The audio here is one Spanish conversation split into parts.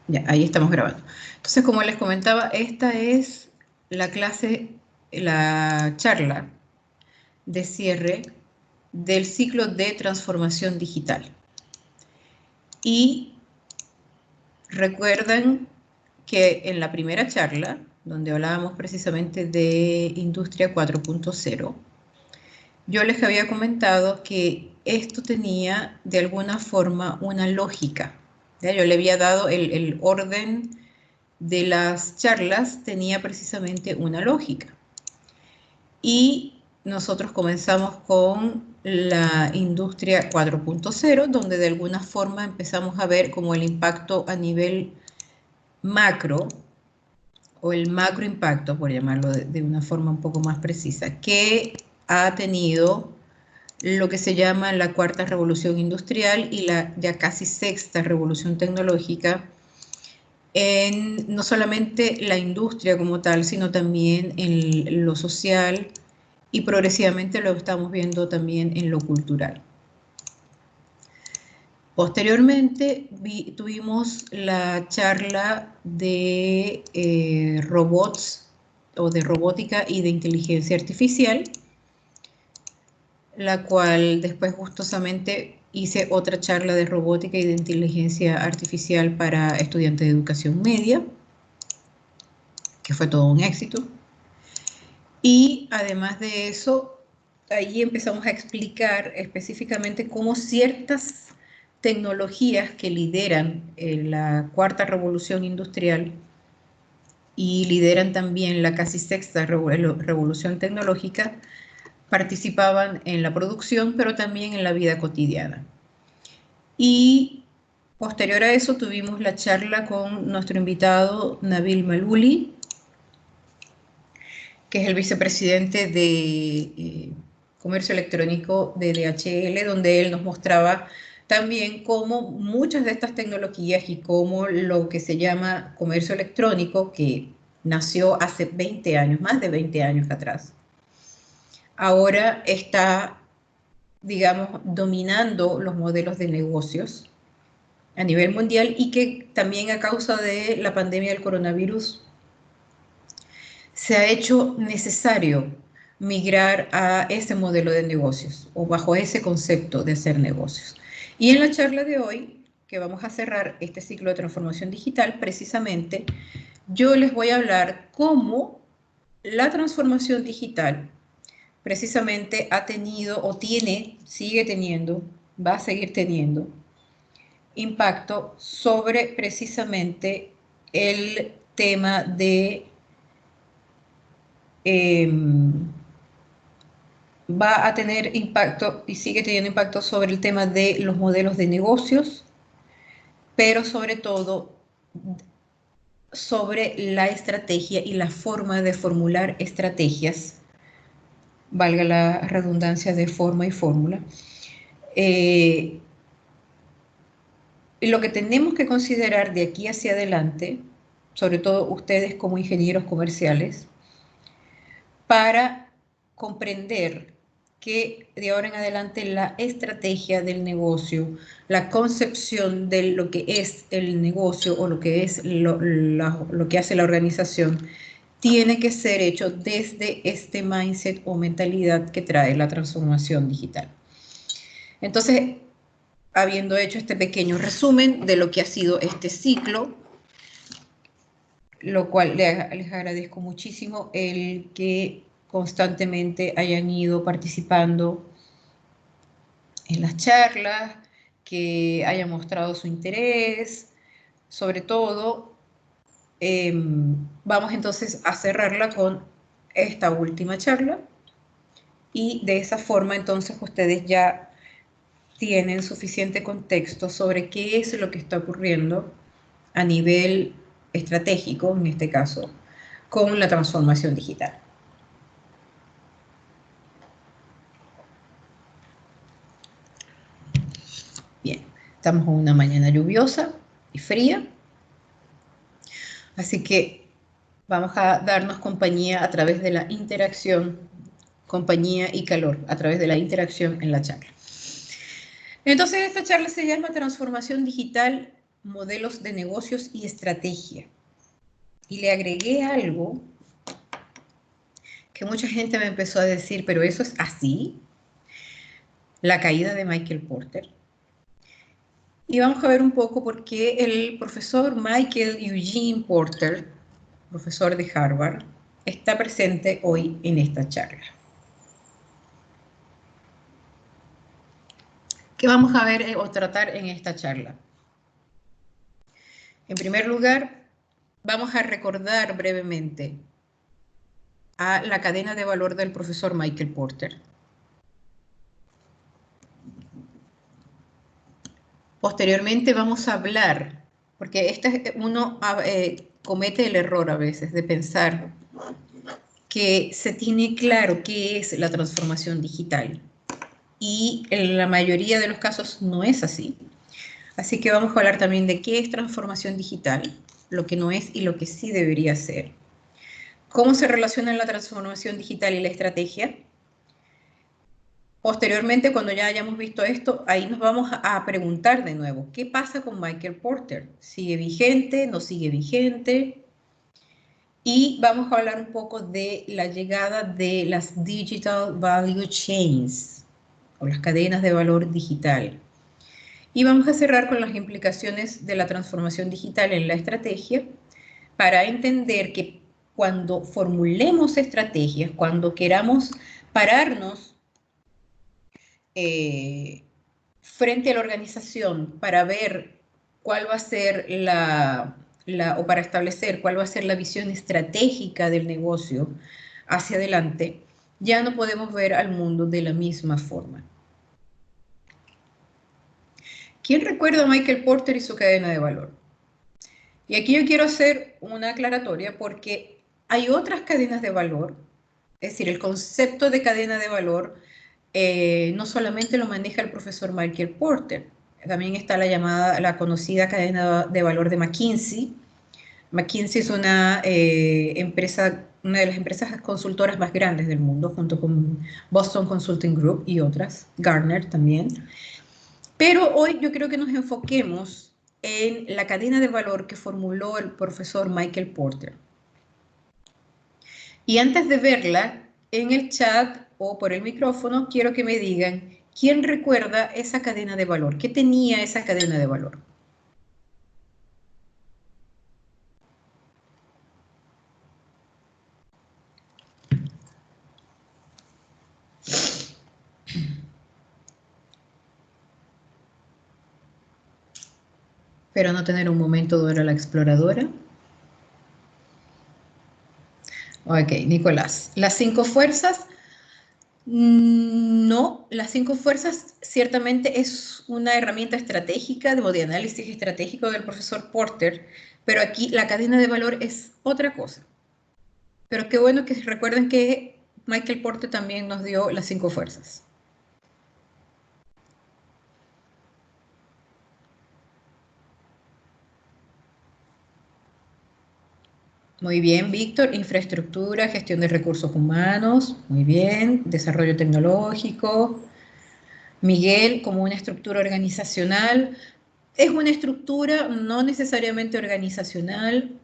Ya, ahí estamos grabando. Entonces, como les comentaba, esta es la clase, la charla de cierre del ciclo de transformación digital. Y recuerdan que en la primera charla, donde hablábamos precisamente de Industria 4.0, yo les había comentado que esto tenía de alguna forma una lógica. ¿Ya? Yo le había dado el orden de las charlas, tenía precisamente una lógica. Y nosotros comenzamos con la industria 4.0, donde de alguna forma empezamos a ver como el impacto a nivel macro, o el macroimpacto, por llamarlo de una forma un poco más precisa, que ha tenido lo que se llama la cuarta revolución industrial y la ya casi sexta revolución tecnológica en no solamente la industria como tal, sino también en lo social y progresivamente lo estamos viendo también en lo cultural. Posteriormente tuvimos la charla de robots o de robótica y de inteligencia artificial, la cual después gustosamente hice otra charla de robótica y de inteligencia artificial para estudiantes de educación media, que fue todo un éxito. Y además de eso, ahí empezamos a explicar específicamente cómo ciertas tecnologías que lideran la cuarta revolución industrial y lideran también la casi sexta revolución tecnológica participaban en la producción, pero también en la vida cotidiana. Y posterior a eso tuvimos la charla con nuestro invitado Nabil Malouli, que es el vicepresidente de Comercio Electrónico de DHL, donde él nos mostraba también cómo muchas de estas tecnologías y cómo lo que se llama comercio electrónico, que nació hace 20 años, más de 20 años atrás, ahora está, digamos, dominando los modelos de negocios a nivel mundial y que también a causa de la pandemia del coronavirus se ha hecho necesario migrar a ese modelo de negocios o bajo ese concepto de hacer negocios. Y en la charla de hoy, que vamos a cerrar este ciclo de transformación digital, precisamente yo les voy a hablar cómo la transformación digital precisamente ha tenido o tiene, sigue teniendo, va a seguir teniendo impacto sobre precisamente el tema de va a tener impacto y sigue teniendo impacto sobre el tema de los modelos de negocios, pero sobre todo sobre la estrategia y la forma de formular estrategias, valga la redundancia de forma y fórmula. Lo que tenemos que considerar de aquí hacia adelante, sobre todo ustedes como ingenieros comerciales, para comprender que de ahora en adelante la estrategia del negocio, la concepción de lo que es el negocio o lo que es lo que hace la organización, tiene que ser hecho desde este mindset o mentalidad que trae la transformación digital. Entonces, habiendo hecho este pequeño resumen de lo que ha sido este ciclo, lo cual les agradezco muchísimo el que constantemente hayan ido participando en las charlas, que hayan mostrado su interés, sobre todo, vamos entonces a cerrarla con esta última charla y de esa forma entonces ustedes ya tienen suficiente contexto sobre qué es lo que está ocurriendo a nivel estratégico, en este caso, con la transformación digital. Bien, estamos en una mañana lluviosa y fría, así que vamos a darnos compañía a través de la interacción, compañía y calor, a través de la interacción en la charla. Entonces, esta charla se llama Transformación Digital modelos de negocios y estrategia. Y le agregué algo que mucha gente me empezó a decir, pero ¿eso es así? La caída de Michael Porter. Y vamos a ver un poco por qué el profesor Michael Eugene Porter, profesor de Harvard, está presente hoy en esta charla. ¿Qué vamos a ver o tratar en esta charla? En primer lugar, vamos a recordar brevemente a la cadena de valor del profesor Michael Porter. Posteriormente vamos a hablar, porque uno comete el error a veces de pensar que se tiene claro qué es la transformación digital. Y en la mayoría de los casos no es así. Así que vamos a hablar también de qué es transformación digital, lo que no es y lo que sí debería ser. Cómo se relaciona la transformación digital y la estrategia. Posteriormente, cuando ya hayamos visto esto, ahí nos vamos a preguntar de nuevo, ¿qué pasa con Michael Porter? ¿Sigue vigente? ¿No sigue vigente? Y vamos a hablar un poco de la llegada de las Digital Value Chains, o las cadenas de valor digital. Y vamos a cerrar con las implicaciones de la transformación digital en la estrategia para entender que cuando formulemos estrategias, cuando queramos pararnos frente a la organización para ver cuál va a ser o para establecer cuál va a ser la visión estratégica del negocio hacia adelante, ya no podemos ver al mundo de la misma forma. ¿Quién recuerda a Michael Porter y su cadena de valor? Y aquí yo quiero hacer una aclaratoria porque hay otras cadenas de valor, es decir, el concepto de cadena de valor no solamente lo maneja el profesor Michael Porter, también está la conocida cadena de valor de McKinsey. McKinsey es una empresa, una de las empresas consultoras más grandes del mundo, junto con Boston Consulting Group y otras, Gartner también. Pero hoy yo creo que nos enfoquemos en la cadena de valor que formuló el profesor Michael Porter. Y antes de verla, en el chat o por el micrófono, quiero que me digan quién recuerda esa cadena de valor. ¿Qué tenía esa cadena de valor? Pero no tener un momento Dora la exploradora. Ok, Nicolás. Las 5 fuerzas. No, las 5 fuerzas ciertamente es una herramienta estratégica de análisis estratégico del profesor Porter, pero aquí la cadena de valor es otra cosa. Pero qué bueno que recuerden que Michael Porter también nos dio las 5 fuerzas. Muy bien, Víctor. Infraestructura, gestión de recursos humanos. Muy bien. Desarrollo tecnológico. Miguel, como una estructura organizacional. Es una estructura no necesariamente organizacional.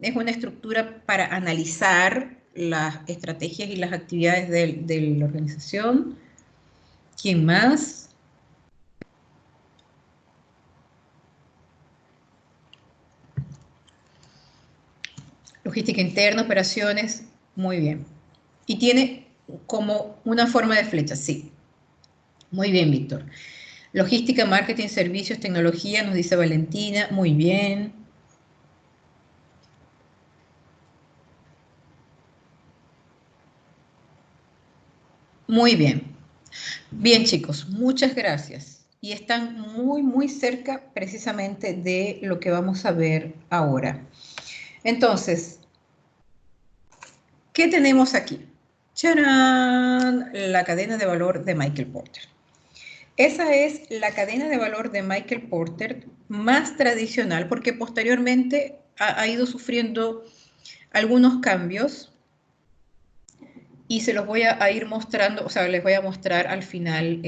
Es una estructura para analizar las estrategias y las actividades de la organización. ¿Quién más? Logística interna, operaciones. Muy bien. Y tiene como una forma de flecha, sí. Muy bien, Víctor. Logística, marketing, servicios, tecnología, nos dice Valentina. Muy bien. Muy bien. Bien, chicos, muchas gracias. Y están muy cerca precisamente de lo que vamos a ver ahora. Entonces, ¿qué tenemos aquí? ¡Charán! La cadena de valor de Michael Porter. Esa es la cadena de valor de Michael Porter más tradicional porque posteriormente ha ido sufriendo algunos cambios y se los voy a ir mostrando, o sea, les voy a mostrar al final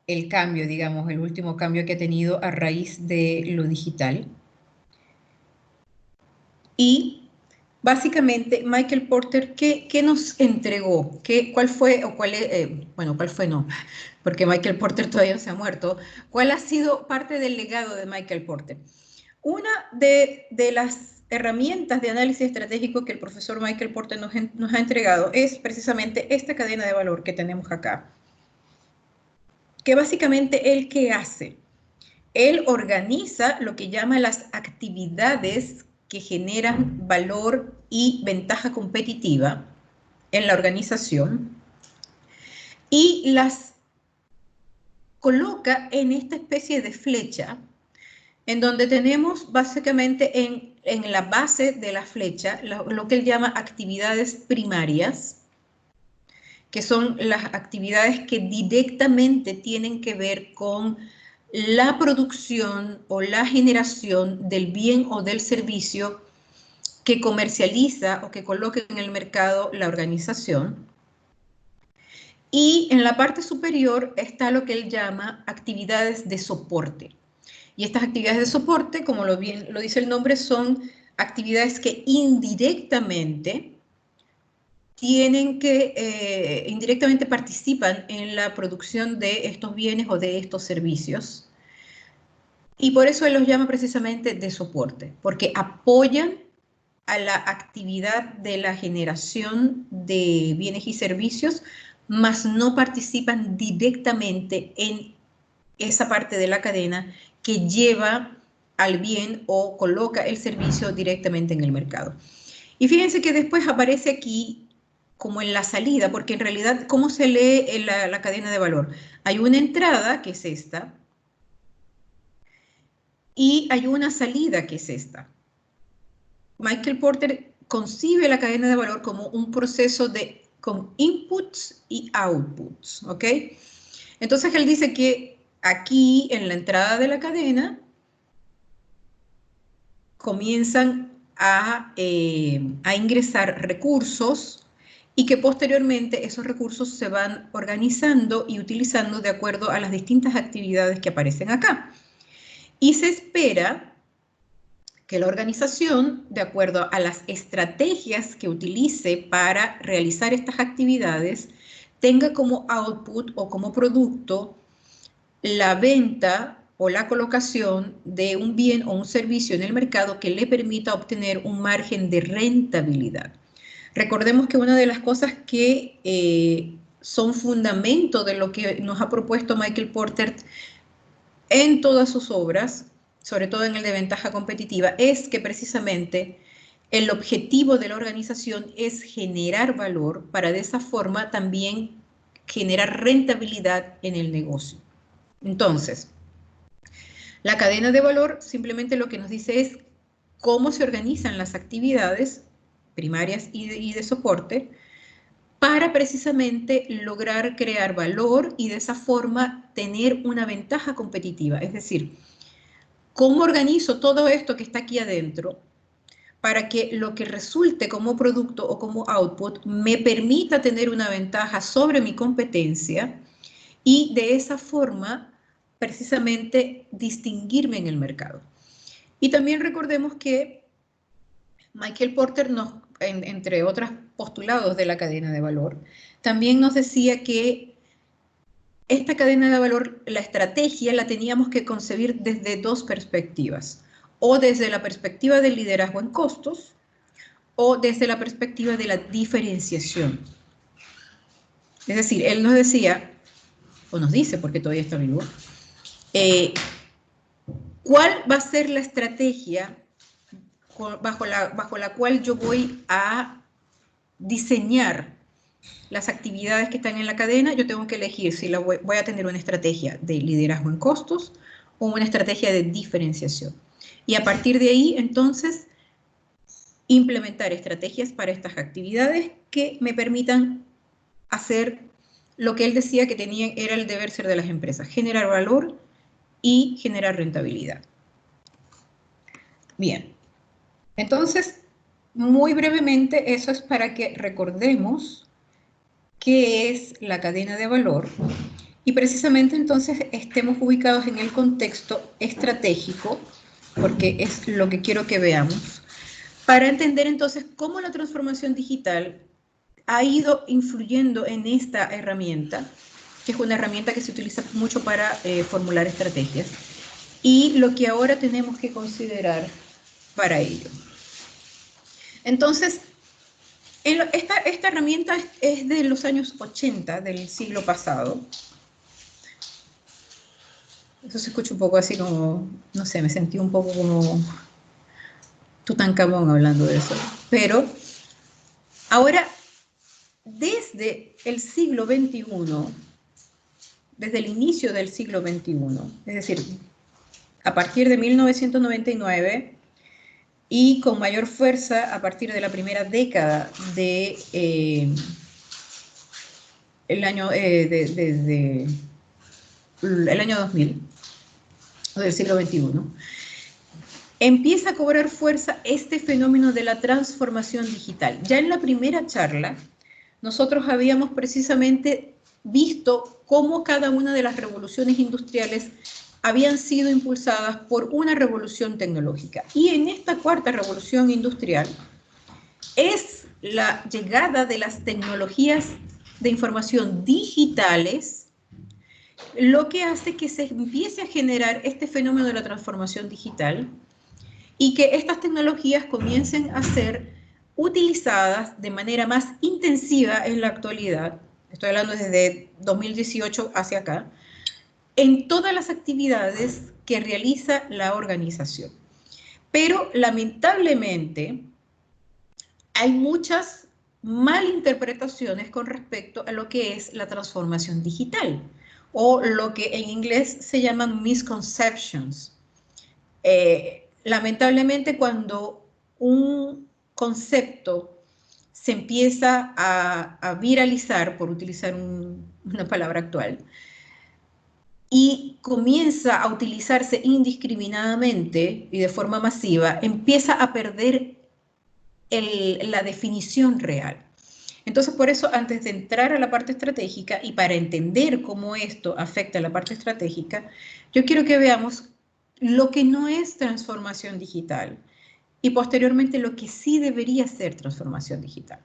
el cambio, digamos, el último cambio que ha tenido a raíz de lo digital. Y básicamente Michael Porter, ¿qué nos entregó? ¿Cuál fue, o cuál es, bueno, cuál fue no, porque Michael Porter todavía no se ha muerto? ¿Cuál ha sido parte del legado de Michael Porter? Una de las herramientas de análisis estratégico que el profesor Michael Porter nos ha entregado es precisamente esta cadena de valor que tenemos acá. Que básicamente él, ¿qué hace? Él organiza lo que llama las actividades que generan valor y ventaja competitiva en la organización y las coloca en esta especie de flecha en donde tenemos básicamente en la base de la flecha lo que él llama actividades primarias, que son las actividades que directamente tienen que ver con la producción o la generación del bien o del servicio que comercializa o que coloca en el mercado la organización. Y en la parte superior está lo que él llama actividades de soporte. Y estas actividades de soporte, como bien lo dice el nombre, son actividades que indirectamente indirectamente participan en la producción de estos bienes o de estos servicios. Y por eso él los llama precisamente de soporte, porque apoyan a la actividad de la generación de bienes y servicios, mas no participan directamente en esa parte de la cadena que lleva al bien o coloca el servicio directamente en el mercado. Y fíjense que después aparece aquí como en la salida, porque en realidad, ¿cómo se lee en la cadena de valor? Hay una entrada, que es esta, y hay una salida, que es esta. Michael Porter concibe la cadena de valor como un proceso con inputs y outputs, ¿ok? Entonces él dice que aquí en la entrada de la cadena comienzan a ingresar recursos y que posteriormente esos recursos se van organizando y utilizando de acuerdo a las distintas actividades que aparecen acá. Y se espera que la organización, de acuerdo a las estrategias que utilice para realizar estas actividades, tenga como output o como producto la venta o la colocación de un bien o un servicio en el mercado que le permita obtener un margen de rentabilidad. Recordemos que una de las cosas que son fundamento de lo que nos ha propuesto Michael Porter en todas sus obras, sobre todo en el de ventaja competitiva, es que precisamente el objetivo de la organización es generar valor para de esa forma también generar rentabilidad en el negocio. Entonces, la cadena de valor simplemente lo que nos dice es cómo se organizan las actividades primarias y de soporte para precisamente lograr crear valor y de esa forma tener una ventaja competitiva. Es decir, ¿cómo organizo todo esto que está aquí adentro para que lo que resulte como producto o como output me permita tener una ventaja sobre mi competencia y de esa forma precisamente distinguirme en el mercado? Y también recordemos que Michael Porter, entre otros postulados de la cadena de valor, también nos decía que esta cadena de valor, la estrategia la teníamos que concebir desde dos perspectivas, o desde la perspectiva del liderazgo en costos, o desde la perspectiva de la diferenciación. Es decir, él nos decía, o nos dice, porque todavía está vivo, ¿cuál va a ser la estrategia bajo la cual yo voy a diseñar las actividades que están en la cadena? Yo tengo que elegir si voy a tener una estrategia de liderazgo en costos o una estrategia de diferenciación. Y a partir de ahí, entonces, implementar estrategias para estas actividades que me permitan hacer lo que él decía que era el deber ser de las empresas: generar valor y generar rentabilidad. Bien, entonces, muy brevemente, eso es para que recordemos qué es la cadena de valor Y precisamente entonces estemos ubicados en el contexto estratégico, porque es lo que quiero que veamos, para entender entonces cómo la transformación digital ha ido influyendo en esta herramienta, que es una herramienta que se utiliza mucho para formular estrategias, y lo que ahora tenemos que considerar para ello. Entonces, esta herramienta es de los años 80 del siglo pasado. Eso se escucha un poco así como, no sé, me sentí un poco como Tutankamón hablando de eso. Pero ahora, desde el siglo XXI, desde el inicio del siglo XXI, es decir, a partir de 1999 y con mayor fuerza a partir de la primera década de el año, el año 2000, o del siglo XXI, empieza a cobrar fuerza este fenómeno de la transformación digital. Ya en la primera charla, nosotros habíamos precisamente visto cómo cada una de las revoluciones industriales habían sido impulsadas por una revolución tecnológica. Y en esta cuarta revolución industrial es la llegada de las tecnologías de información digitales lo que hace que se empiece a generar este fenómeno de la transformación digital y que estas tecnologías comiencen a ser utilizadas de manera más intensiva en la actualidad, estoy hablando desde 2018 hacia acá, en todas las actividades que realiza la organización. Pero lamentablemente hay muchas malinterpretaciones con respecto a lo que es la transformación digital, o lo que en inglés se llaman misconceptions. Lamentablemente, cuando un concepto se empieza a viralizar, por utilizar una palabra actual, y comienza a utilizarse indiscriminadamente y de forma masiva, empieza a perder la definición real. Entonces, por eso, antes de entrar a la parte estratégica y para entender cómo esto afecta a la parte estratégica, yo quiero que veamos lo que no es transformación digital y posteriormente lo que sí debería ser transformación digital.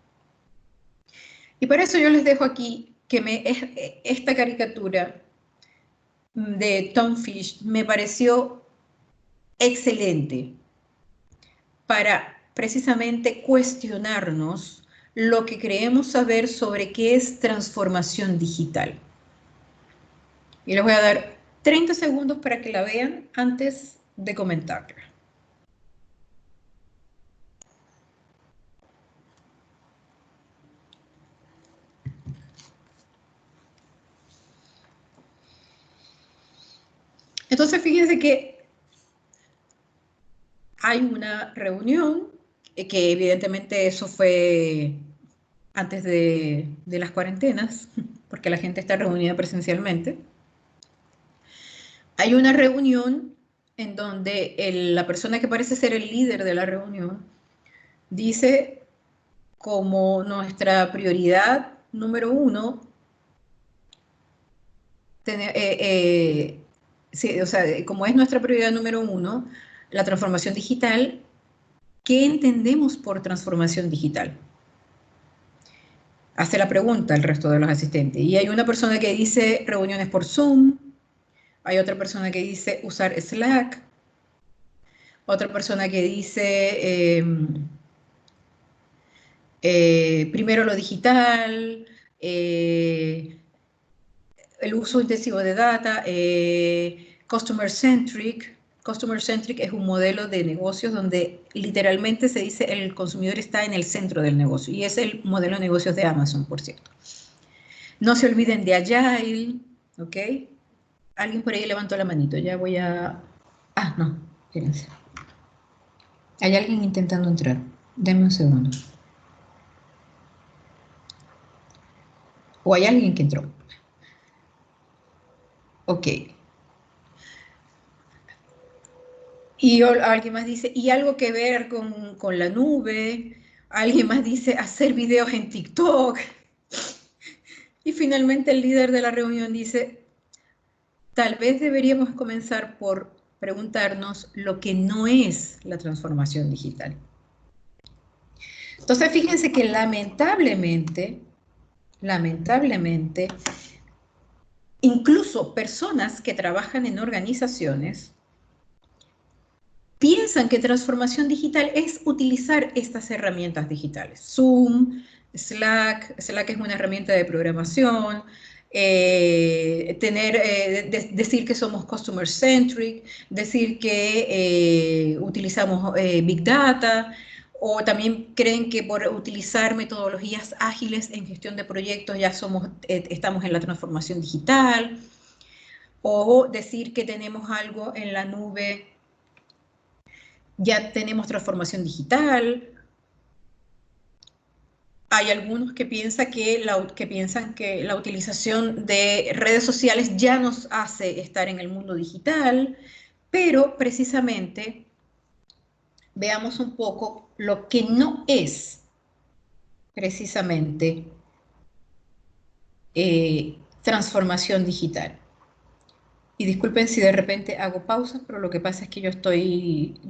Y para eso yo les dejo aquí que esta caricatura de Tom Fish me pareció excelente para precisamente cuestionarnos lo que creemos saber sobre qué es transformación digital. Y les voy a dar 30 segundos para que la vean antes de comentarla. Entonces, fíjense que hay una reunión, que evidentemente eso fue antes de las cuarentenas, porque la gente está reunida presencialmente. Hay una reunión en donde la persona que parece ser el líder de la reunión dice como nuestra prioridad número uno, sí, o sea, como es nuestra prioridad número uno, la transformación digital, ¿qué entendemos por transformación digital? Hace la pregunta el resto de los asistentes. Y hay una persona que dice reuniones por Zoom, hay otra persona que dice usar Slack, otra persona que dice primero lo digital, el uso intensivo de data, customer centric. Customer centric es un modelo de negocios donde literalmente se dice el consumidor está en el centro del negocio, y es el modelo de negocios de Amazon, por cierto. No se olviden de Agile, ¿ok? Alguien por ahí levantó la manito, ya voy a... Ah, no, espérense. Hay alguien intentando entrar. Denme un segundo. O hay alguien que entró. Ok. Y alguien más dice, y algo que ver con la nube. Alguien más dice, hacer videos en TikTok. Y finalmente el líder de la reunión dice, tal vez deberíamos comenzar por preguntarnos lo que no es la transformación digital. Entonces, fíjense que lamentablemente, incluso personas que trabajan en organizaciones piensan que transformación digital es utilizar estas herramientas digitales. Zoom, Slack es una herramienta de programación, decir que somos customer centric, decir que utilizamos Big Data, o también creen que por utilizar metodologías ágiles en gestión de proyectos ya estamos en la transformación digital, o decir que tenemos algo en la nube, ya tenemos transformación digital. Hay algunos que piensan que la utilización de redes sociales ya nos hace estar en el mundo digital, pero precisamente veamos un poco lo que no es precisamente transformación digital. Y disculpen si de repente hago pausas, pero lo que pasa es que yo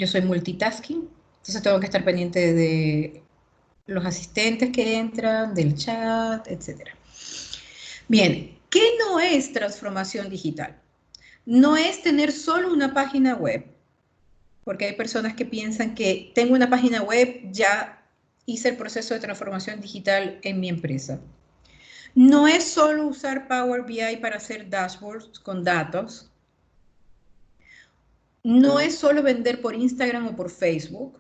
soy multitasking, entonces tengo que estar pendiente de los asistentes que entran, del chat, etc. Bien, ¿qué no es transformación digital? No es tener solo una página web, porque hay personas que piensan que tengo una página web, ya hice el proceso de transformación digital en mi empresa. No es solo usar Power BI para hacer dashboards con datos. No es solo vender por Instagram o por Facebook.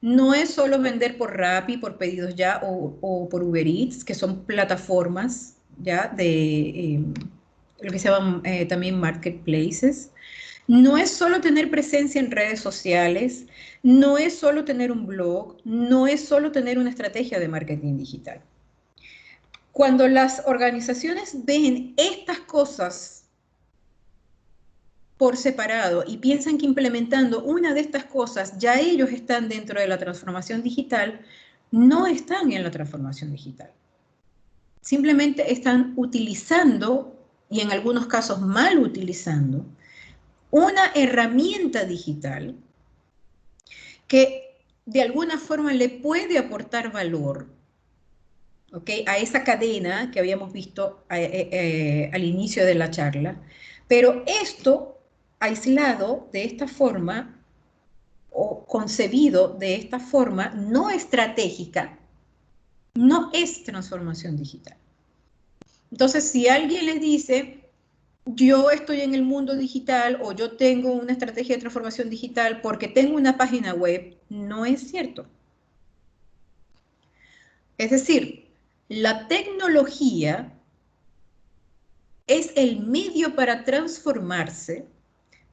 No es solo vender por Rappi, por Pedidos Ya o por Uber Eats, que son plataformas ya de lo que se llaman también marketplaces. No es solo tener presencia en redes sociales, no es solo tener un blog, no es solo tener una estrategia de marketing digital. Cuando las organizaciones ven estas cosas por separado y piensan que implementando una de estas cosas ya ellos están dentro de la transformación digital, no están en la transformación digital. Simplemente están utilizando, y en algunos casos mal utilizando, una herramienta digital que de alguna forma le puede aportar valor, ¿okay?, a esa cadena que habíamos visto al inicio de la charla, pero esto aislado de esta forma o concebido de esta forma no estratégica, no es transformación digital. Entonces, si alguien les dice, yo estoy en el mundo digital o yo tengo una estrategia de transformación digital porque tengo una página web, no es cierto. Es decir, la tecnología es el medio para transformarse,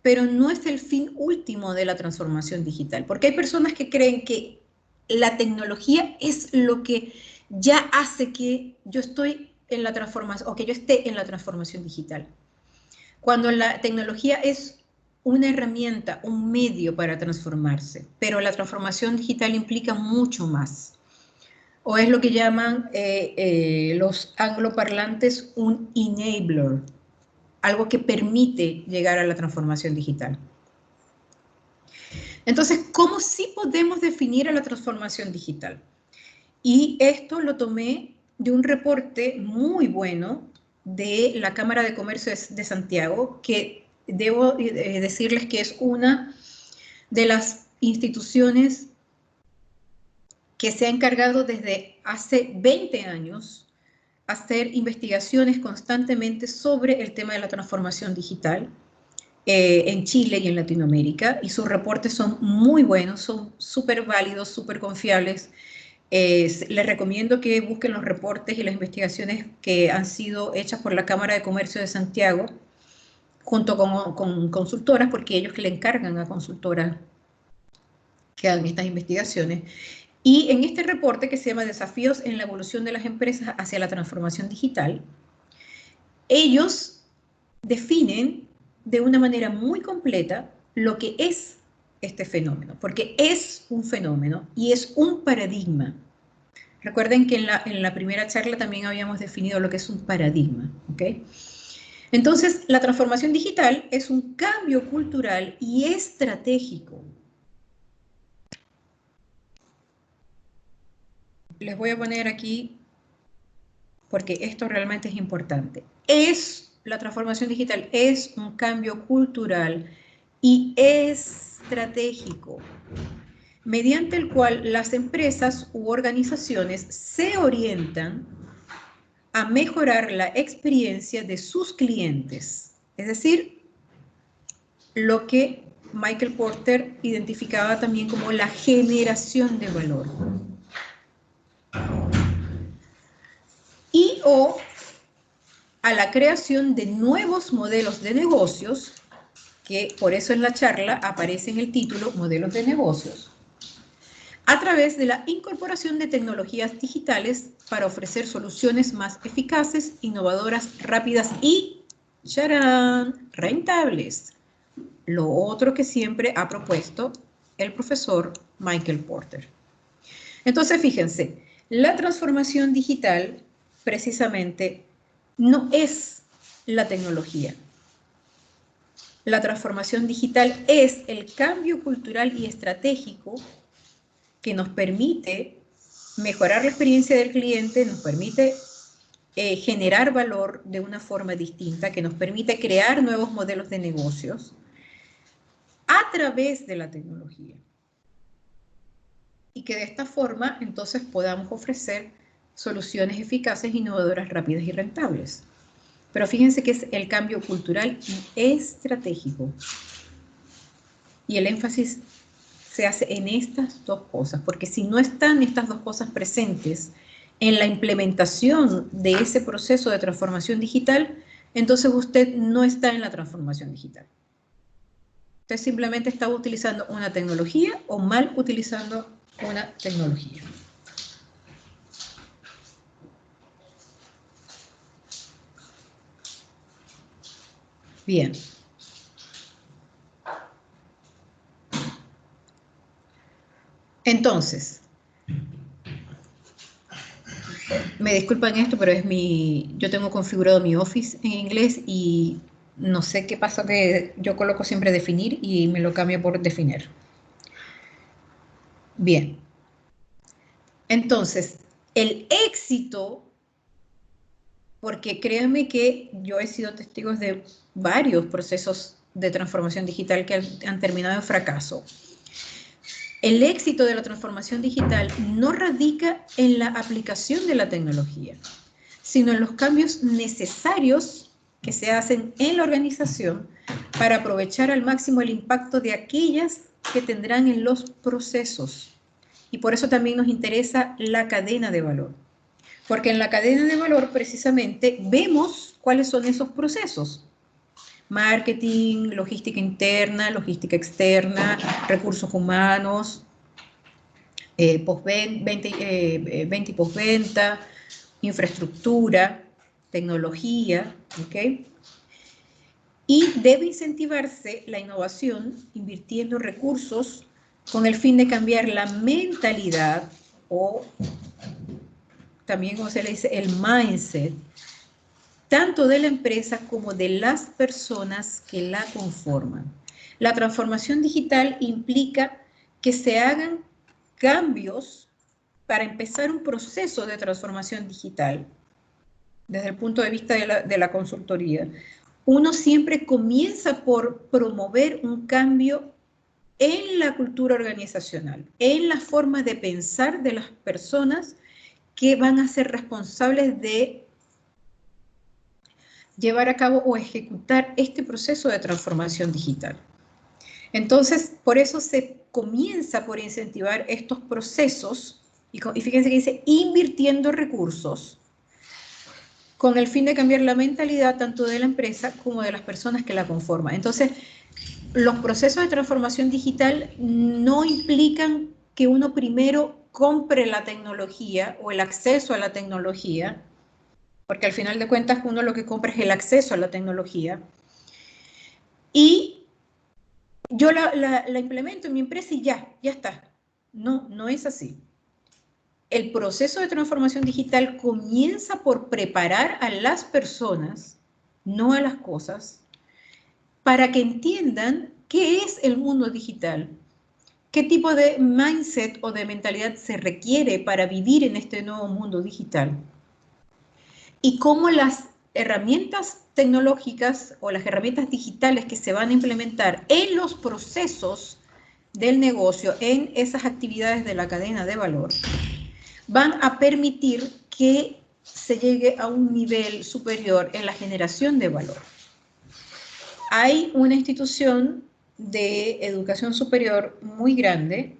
pero no es el fin último de la transformación digital, porque hay personas que creen que la tecnología es lo que ya hace que yo estoy en la transformación o que yo esté en la transformación digital. Cuando la tecnología es una herramienta, un medio para transformarse, pero la transformación digital implica mucho más. O es lo que llaman los angloparlantes un enabler, algo que permite llegar a la transformación digital. Entonces, ¿cómo sí podemos definir a la transformación digital? Y esto lo tomé de un reporte muy bueno de la Cámara de Comercio de Santiago, que debo decirles que es una de las instituciones que se ha encargado desde hace 20 años hacer investigaciones constantemente sobre el tema de la transformación digital en Chile y en Latinoamérica, y sus reportes son muy buenos, son súper válidos, súper confiables. Les recomiendo que busquen los reportes y las investigaciones que han sido hechas por la Cámara de Comercio de Santiago, junto con consultoras, porque ellos le encargan a consultoras que hagan estas investigaciones. Y en este reporte, que se llama Desafíos en la evolución de las empresas hacia la transformación digital, ellos definen de una manera muy completa lo que es este fenómeno, porque es un fenómeno y es un paradigma. Recuerden que en la primera charla también habíamos definido lo que es un paradigma, ¿ok? Entonces, la transformación digital es un cambio cultural y estratégico. Les voy a poner aquí, porque esto realmente es importante. La transformación digital es un cambio cultural y estratégico, mediante el cual las empresas u organizaciones se orientan a mejorar la experiencia de sus clientes. Es decir, lo que Michael Porter identificaba también como la generación de valor. Y o a la creación de nuevos modelos de negocios, que por eso en la charla aparece en el título Modelos de Negocios, a través de la incorporación de tecnologías digitales para ofrecer soluciones más eficaces, innovadoras, rápidas y ¡charán!, rentables. Lo otro que siempre ha propuesto el profesor Michael Porter. Entonces, fíjense, la transformación digital precisamente no es la tecnología. La transformación digital es el cambio cultural y estratégico que nos permite mejorar la experiencia del cliente, nos permite generar valor de una forma distinta, que nos permite crear nuevos modelos de negocios a través de la tecnología. Y que de esta forma entonces podamos ofrecer soluciones eficaces, innovadoras, rápidas y rentables. Pero fíjense que es el cambio cultural y estratégico. Y el énfasis se hace en estas dos cosas, porque si no están estas dos cosas presentes en la implementación de ese proceso de transformación digital, entonces usted no está en la transformación digital. Usted simplemente está utilizando una tecnología o mal utilizando una tecnología. Bien. Entonces, me disculpan esto, pero yo tengo configurado mi Office en inglés y no sé qué pasa que yo coloco siempre definir y me lo cambio por definir. Bien. Entonces, el éxito, porque créanme que yo he sido testigo de varios procesos de transformación digital que han terminado en fracaso. El éxito de la transformación digital no radica en la aplicación de la tecnología, sino en los cambios necesarios que se hacen en la organización para aprovechar al máximo el impacto de aquellas que tendrán en los procesos. Y por eso también nos interesa la cadena de valor. Porque en la cadena de valor precisamente vemos cuáles son esos procesos. Marketing, logística interna, logística externa, recursos humanos, venta y postventa, infraestructura, tecnología, ¿ok? Y debe incentivarse la innovación invirtiendo recursos con el fin de cambiar la mentalidad o también como se le dice el mindset, tanto de la empresa como de las personas que la conforman. La transformación digital implica que se hagan cambios para empezar un proceso de transformación digital desde el punto de vista de la consultoría. Uno siempre comienza por promover un cambio en la cultura organizacional, en la forma de pensar de las personas que van a ser responsables de llevar a cabo o ejecutar este proceso de transformación digital. Entonces, por eso se comienza por incentivar estos procesos, y fíjense que dice invirtiendo recursos, con el fin de cambiar la mentalidad tanto de la empresa como de las personas que la conforman. Entonces, los procesos de transformación digital no implican que uno primero compre la tecnología o el acceso a la tecnología, porque al final de cuentas uno lo que compra es el acceso a la tecnología, y yo la implemento en mi empresa y ya está. No, no es así. El proceso de transformación digital comienza por preparar a las personas no a las cosas, para que entiendan qué es el mundo digital, qué tipo de mindset o de mentalidad se requiere para vivir en este nuevo mundo digital y cómo las herramientas tecnológicas o las herramientas digitales que se van a implementar en los procesos del negocio, en esas actividades de la cadena de valor, van a permitir que se llegue a un nivel superior en la generación de valor. Hay una institución de educación superior muy grande,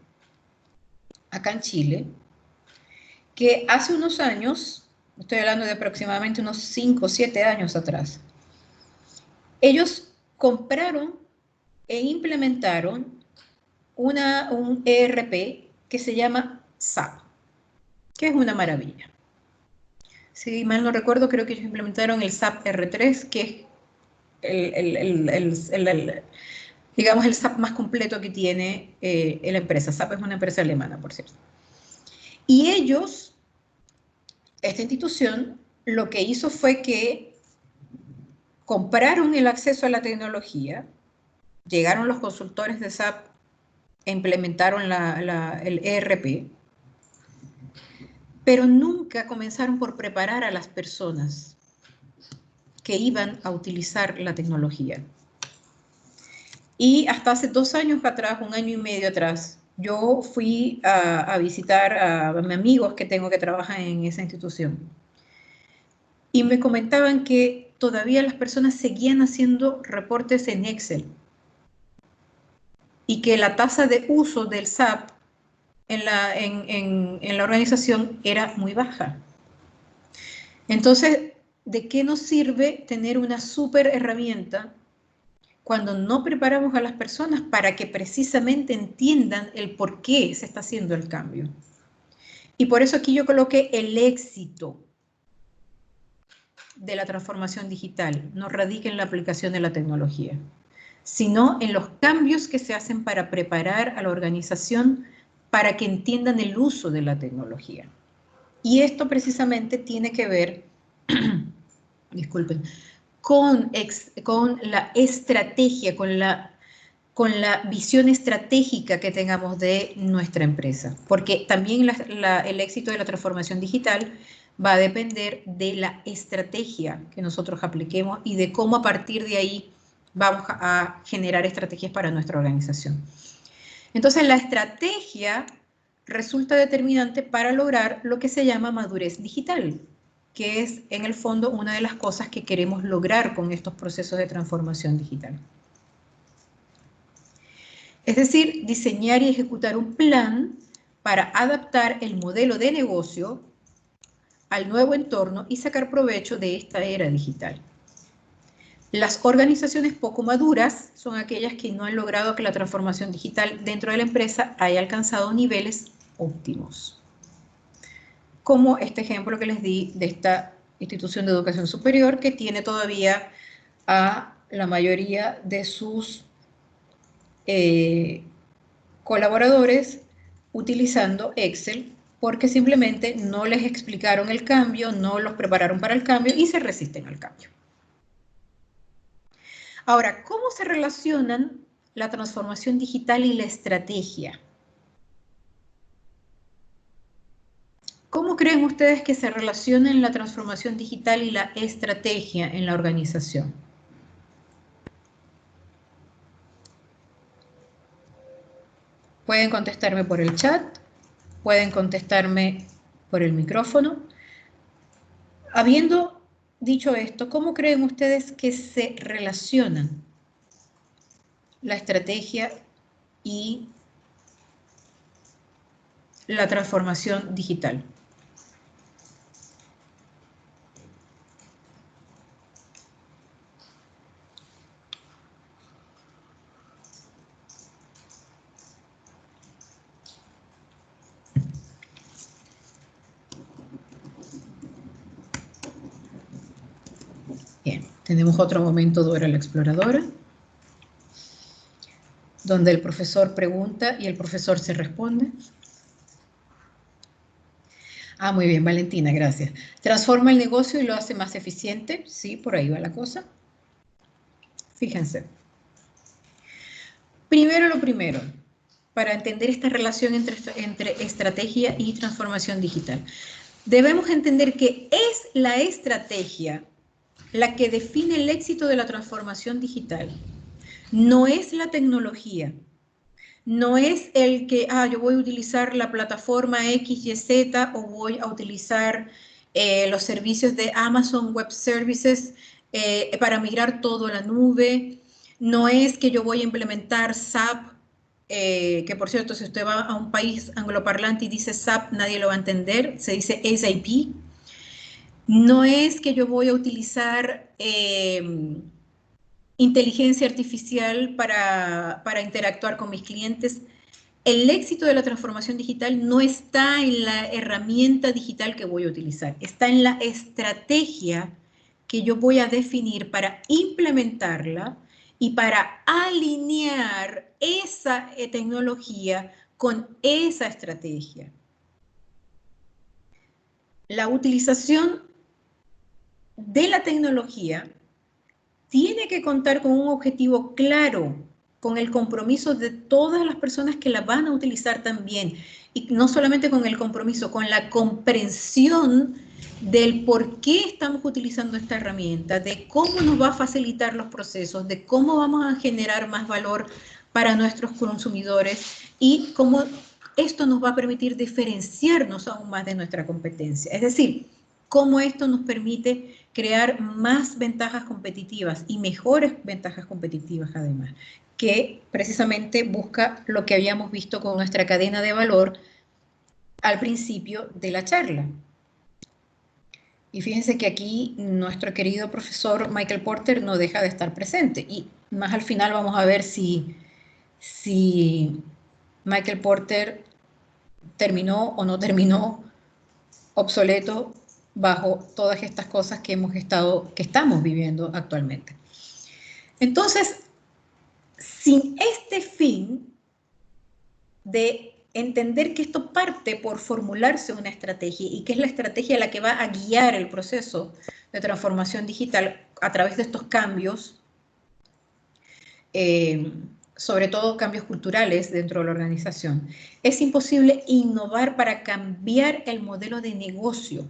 acá en Chile, que hace unos años, estoy hablando de aproximadamente unos 5 o 7 años atrás, ellos compraron e implementaron un ERP que se llama SAP, que es una maravilla. Si mal no recuerdo, creo que ellos implementaron el SAP R3, que es digamos, el SAP más completo que tiene la empresa. SAP es una empresa alemana, por cierto. Y ellos, esta institución, lo que hizo fue que compraron el acceso a la tecnología, llegaron los consultores de SAP e implementaron el ERP, pero nunca comenzaron por preparar a las personas que iban a utilizar la tecnología. Y hasta hace 2 años atrás, 1 año y medio atrás, yo fui a visitar a mis amigos que tengo que trabajan en esa institución. Y me comentaban que todavía las personas seguían haciendo reportes en Excel. Y que la tasa de uso del SAP en la organización era muy baja. Entonces, ¿de qué nos sirve tener una súper herramienta cuando no preparamos a las personas para que precisamente entiendan el por qué se está haciendo el cambio? Y por eso aquí yo coloqué el éxito de la transformación digital no radica en la aplicación de la tecnología, sino en los cambios que se hacen para preparar a la organización para que entiendan el uso de la tecnología. Y esto precisamente tiene que ver, disculpen, con la estrategia, con la visión estratégica que tengamos de nuestra empresa. Porque también el éxito de la transformación digital va a depender de la estrategia que nosotros apliquemos y de cómo a partir de ahí vamos a generar estrategias para nuestra organización. Entonces, la estrategia resulta determinante para lograr lo que se llama madurez digital, que es, en el fondo, una de las cosas que queremos lograr con estos procesos de transformación digital. Es decir, diseñar y ejecutar un plan para adaptar el modelo de negocio al nuevo entorno y sacar provecho de esta era digital. Las organizaciones poco maduras son aquellas que no han logrado que la transformación digital dentro de la empresa haya alcanzado niveles óptimos. Como este ejemplo que les di de esta institución de educación superior que tiene todavía a la mayoría de sus colaboradores utilizando Excel porque simplemente no les explicaron el cambio, no los prepararon para el cambio y se resisten al cambio. Ahora, ¿cómo se relacionan la transformación digital y la estrategia? ¿Cómo creen ustedes que se relacionan la transformación digital y la estrategia en la organización? Pueden contestarme por el chat, pueden contestarme por el micrófono. Habiendo dicho esto, ¿cómo creen ustedes que se relacionan la estrategia y la transformación digital? Bien, tenemos otro momento de Dora la Exploradora, donde el profesor pregunta y el profesor se responde. Muy bien, Valentina, gracias. ¿Transforma el negocio y lo hace más eficiente? Sí, por ahí va la cosa. Fíjense. Primero lo primero, para entender esta relación entre estrategia y transformación digital. Debemos entender que es la estrategia la que define el éxito de la transformación digital. No es la tecnología. No es el que, yo voy a utilizar la plataforma X, Y, Z o voy a utilizar los servicios de Amazon Web Services para migrar todo a la nube. No es que yo voy a implementar SAP, que por cierto, si usted va a un país angloparlante y dice SAP, nadie lo va a entender, se dice SAP. No es que yo voy a utilizar inteligencia artificial para interactuar con mis clientes. El éxito de la transformación digital no está en la herramienta digital que voy a utilizar, está en la estrategia que yo voy a definir para implementarla y para alinear esa tecnología con esa estrategia. La utilización de la tecnología tiene que contar con un objetivo claro, con el compromiso de todas las personas que la van a utilizar también. Y no solamente con el compromiso, con la comprensión del por qué estamos utilizando esta herramienta, de cómo nos va a facilitar los procesos, de cómo vamos a generar más valor para nuestros consumidores y cómo esto nos va a permitir diferenciarnos aún más de nuestra competencia. Es decir, cómo esto nos permite crear más ventajas competitivas y mejores ventajas competitivas además, que precisamente busca lo que habíamos visto con nuestra cadena de valor al principio de la charla. Y fíjense que aquí nuestro querido profesor Michael Porter no deja de estar presente. Y más al final vamos a ver si Michael Porter terminó o no terminó obsoleto bajo todas estas cosas que estamos viviendo actualmente. Entonces, sin este fin de entender que esto parte por formularse una estrategia y que es la estrategia la que va a guiar el proceso de transformación digital a través de estos cambios, sobre todo cambios culturales dentro de la organización, es imposible innovar para cambiar el modelo de negocio.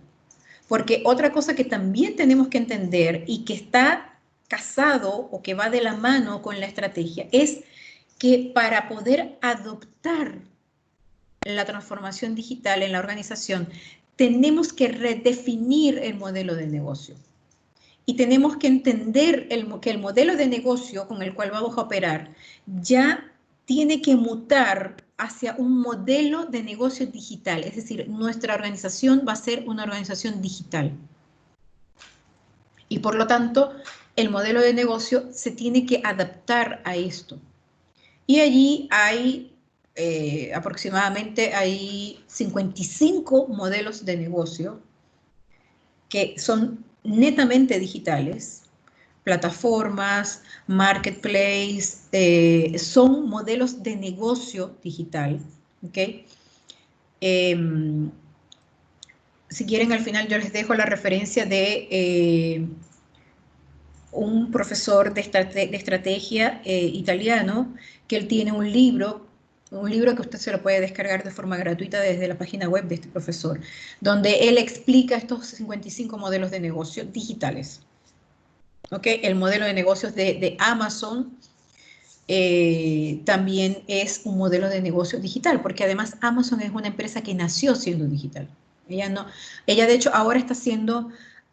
Porque otra cosa que también tenemos que entender y que está casado o que va de la mano con la estrategia es que para poder adoptar la transformación digital en la organización, tenemos que redefinir el modelo de negocio. Y tenemos que entender que el modelo de negocio con el cual vamos a operar ya tiene que mutar hacia un modelo de negocio digital. Es decir, nuestra organización va a ser una organización digital. Y por lo tanto, el modelo de negocio se tiene que adaptar a esto. Y allí hay aproximadamente hay 55 modelos de negocio que son netamente digitales, plataformas, marketplace, son modelos de negocio digital, ¿ok? Si quieren, al final yo les dejo la referencia de un profesor de estrategia italiano, que él tiene un libro que usted se lo puede descargar de forma gratuita desde la página web de este profesor, donde él explica estos 55 modelos de negocio digitales. ¿Ok? El modelo de negocios de Amazon también es un modelo de negocio digital, porque además Amazon es una empresa que nació siendo digital. Ella de hecho ahora está haciendo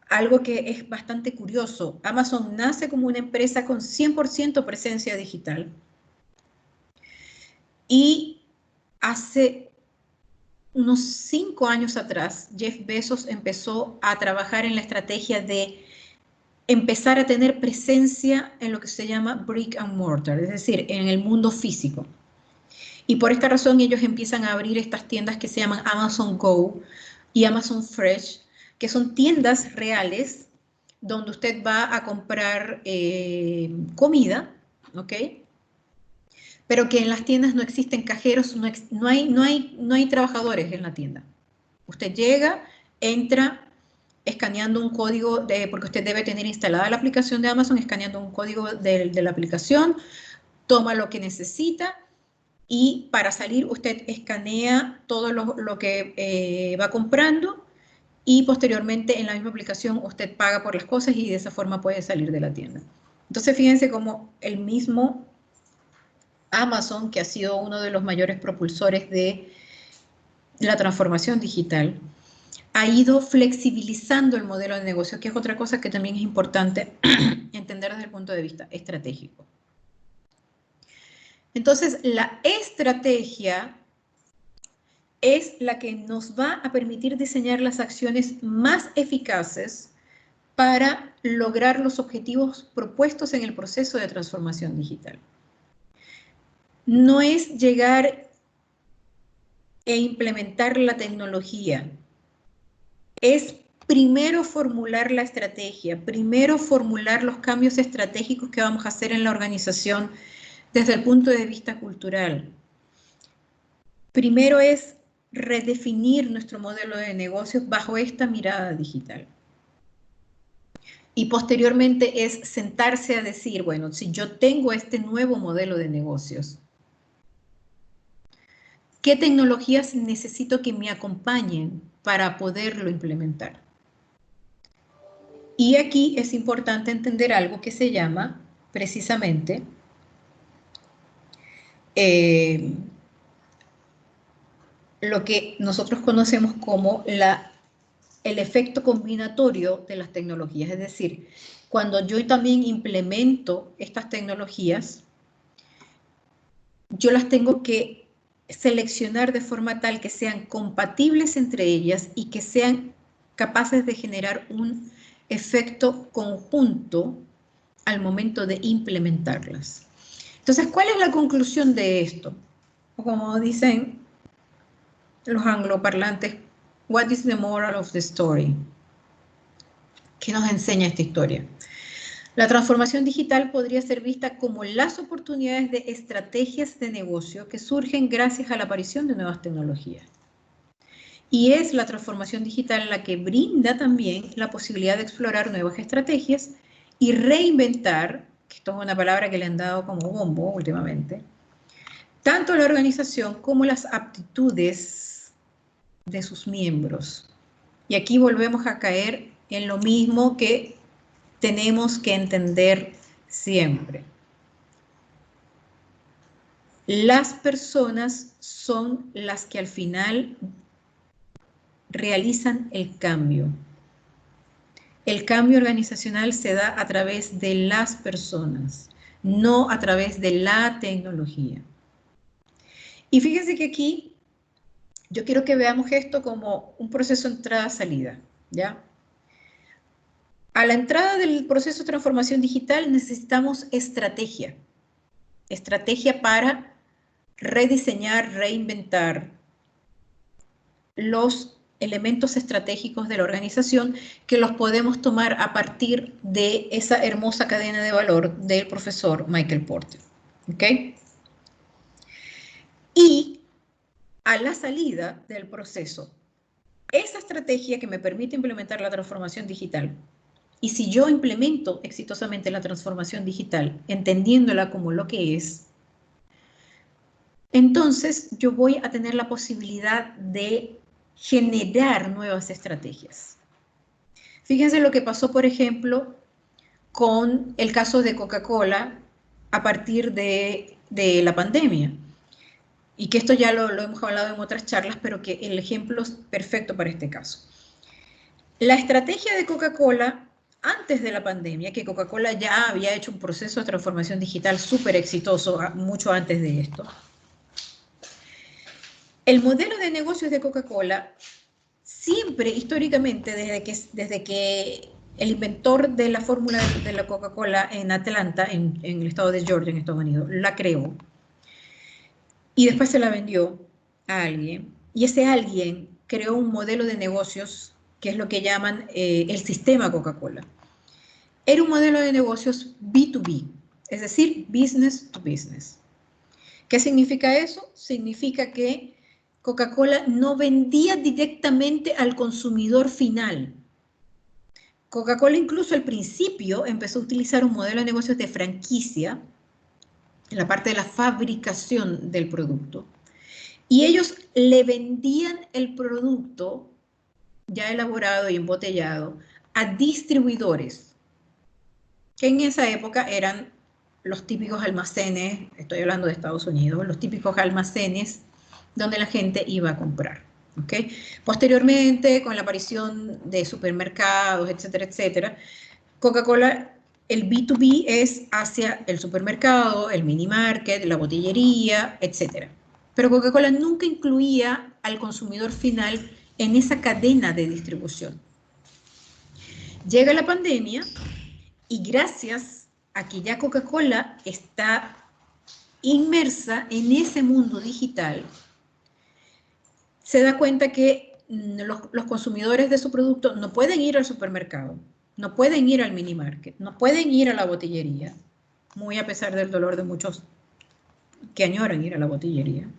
algo que es bastante curioso. Amazon nace como una empresa con 100% presencia digital y hace unos 5 años atrás Jeff Bezos empezó a trabajar en la estrategia de empezar a tener presencia en lo que se llama brick and mortar, es decir, en el mundo físico. Y por esta razón ellos empiezan a abrir estas tiendas que se llaman Amazon Go y Amazon Fresh, que son tiendas reales donde usted va a comprar comida, ¿ok? Pero que en las tiendas no existen cajeros, no hay trabajadores en la tienda. Usted llega, entra, escaneando un código, porque usted debe tener instalada la aplicación de Amazon, escaneando un código de la aplicación, toma lo que necesita y para salir usted escanea todo lo que va comprando y posteriormente en la misma aplicación usted paga por las cosas y de esa forma puede salir de la tienda. Entonces fíjense cómo el mismo Amazon, que ha sido uno de los mayores propulsores de la transformación digital, ha ido flexibilizando el modelo de negocio, que es otra cosa que también es importante entender desde el punto de vista estratégico. Entonces, la estrategia es la que nos va a permitir diseñar las acciones más eficaces para lograr los objetivos propuestos en el proceso de transformación digital. No es llegar e implementar la tecnología, es primero formular la estrategia, primero formular los cambios estratégicos que vamos a hacer en la organización desde el punto de vista cultural. Primero es redefinir nuestro modelo de negocios bajo esta mirada digital. Y posteriormente es sentarse a decir, bueno, si yo tengo este nuevo modelo de negocios, ¿qué tecnologías necesito que me acompañen para poderlo implementar? Y aquí es importante entender algo que se llama precisamente lo que nosotros conocemos como el efecto combinatorio de las tecnologías. Es decir, cuando yo también implemento estas tecnologías, yo las tengo que seleccionar de forma tal que sean compatibles entre ellas y que sean capaces de generar un efecto conjunto al momento de implementarlas. Entonces, ¿cuál es la conclusión de esto? Como dicen los angloparlantes, what is the moral of the story? ¿Qué nos enseña esta historia? La transformación digital podría ser vista como las oportunidades de estrategias de negocio que surgen gracias a la aparición de nuevas tecnologías. Y es la transformación digital la que brinda también la posibilidad de explorar nuevas estrategias y reinventar, que esto es una palabra que le han dado como bombo últimamente, tanto la organización como las aptitudes de sus miembros. Y aquí volvemos a caer en lo mismo que tenemos que entender siempre. Las personas son las que al final realizan el cambio. El cambio organizacional se da a través de las personas, no a través de la tecnología. Y fíjense que aquí yo quiero que veamos esto como un proceso de entrada-salida, ¿ya? A la entrada del proceso de transformación digital necesitamos estrategia. Estrategia para rediseñar, reinventar los elementos estratégicos de la organización que los podemos tomar a partir de esa hermosa cadena de valor del profesor Michael Porter. ¿Ok? Y a la salida del proceso, esa estrategia que me permite implementar la transformación digital, y si yo implemento exitosamente la transformación digital, entendiéndola como lo que es, entonces yo voy a tener la posibilidad de generar nuevas estrategias. Fíjense lo que pasó, por ejemplo, con el caso de Coca-Cola a partir de la pandemia. Y que esto ya lo hemos hablado en otras charlas, pero que el ejemplo es perfecto para este caso. La estrategia de Coca-Cola antes de la pandemia, que Coca-Cola ya había hecho un proceso de transformación digital súper exitoso mucho antes de esto. El modelo de negocios de Coca-Cola siempre, históricamente, desde que el inventor de la fórmula de la Coca-Cola en Atlanta, en el estado de Georgia, en Estados Unidos, la creó y después se la vendió a alguien. Y ese alguien creó un modelo de negocios que es lo que llaman el sistema Coca-Cola. Era un modelo de negocios B2B, es decir, business to business. ¿Qué significa eso? Significa que Coca-Cola no vendía directamente al consumidor final. Coca-Cola incluso al principio empezó a utilizar un modelo de negocios de franquicia en la parte de la fabricación del producto. Y ellos le vendían el producto ya elaborado y embotellado a distribuidores, que en esa época eran los típicos almacenes, estoy hablando de Estados Unidos, los típicos almacenes donde la gente iba a comprar. ¿Okay? Posteriormente, con la aparición de supermercados, etcétera, etcétera, Coca-Cola, el B2B es hacia el supermercado, el mini market, la botillería, etcétera. Pero Coca-Cola nunca incluía al consumidor final en esa cadena de distribución. Llega la pandemia y gracias a que ya Coca-Cola está inmersa en ese mundo digital, se da cuenta que los consumidores de su producto no pueden ir al supermercado, no pueden ir al mini market, no pueden ir a la botillería, muy a pesar del dolor de muchos que añoran ir a la botillería.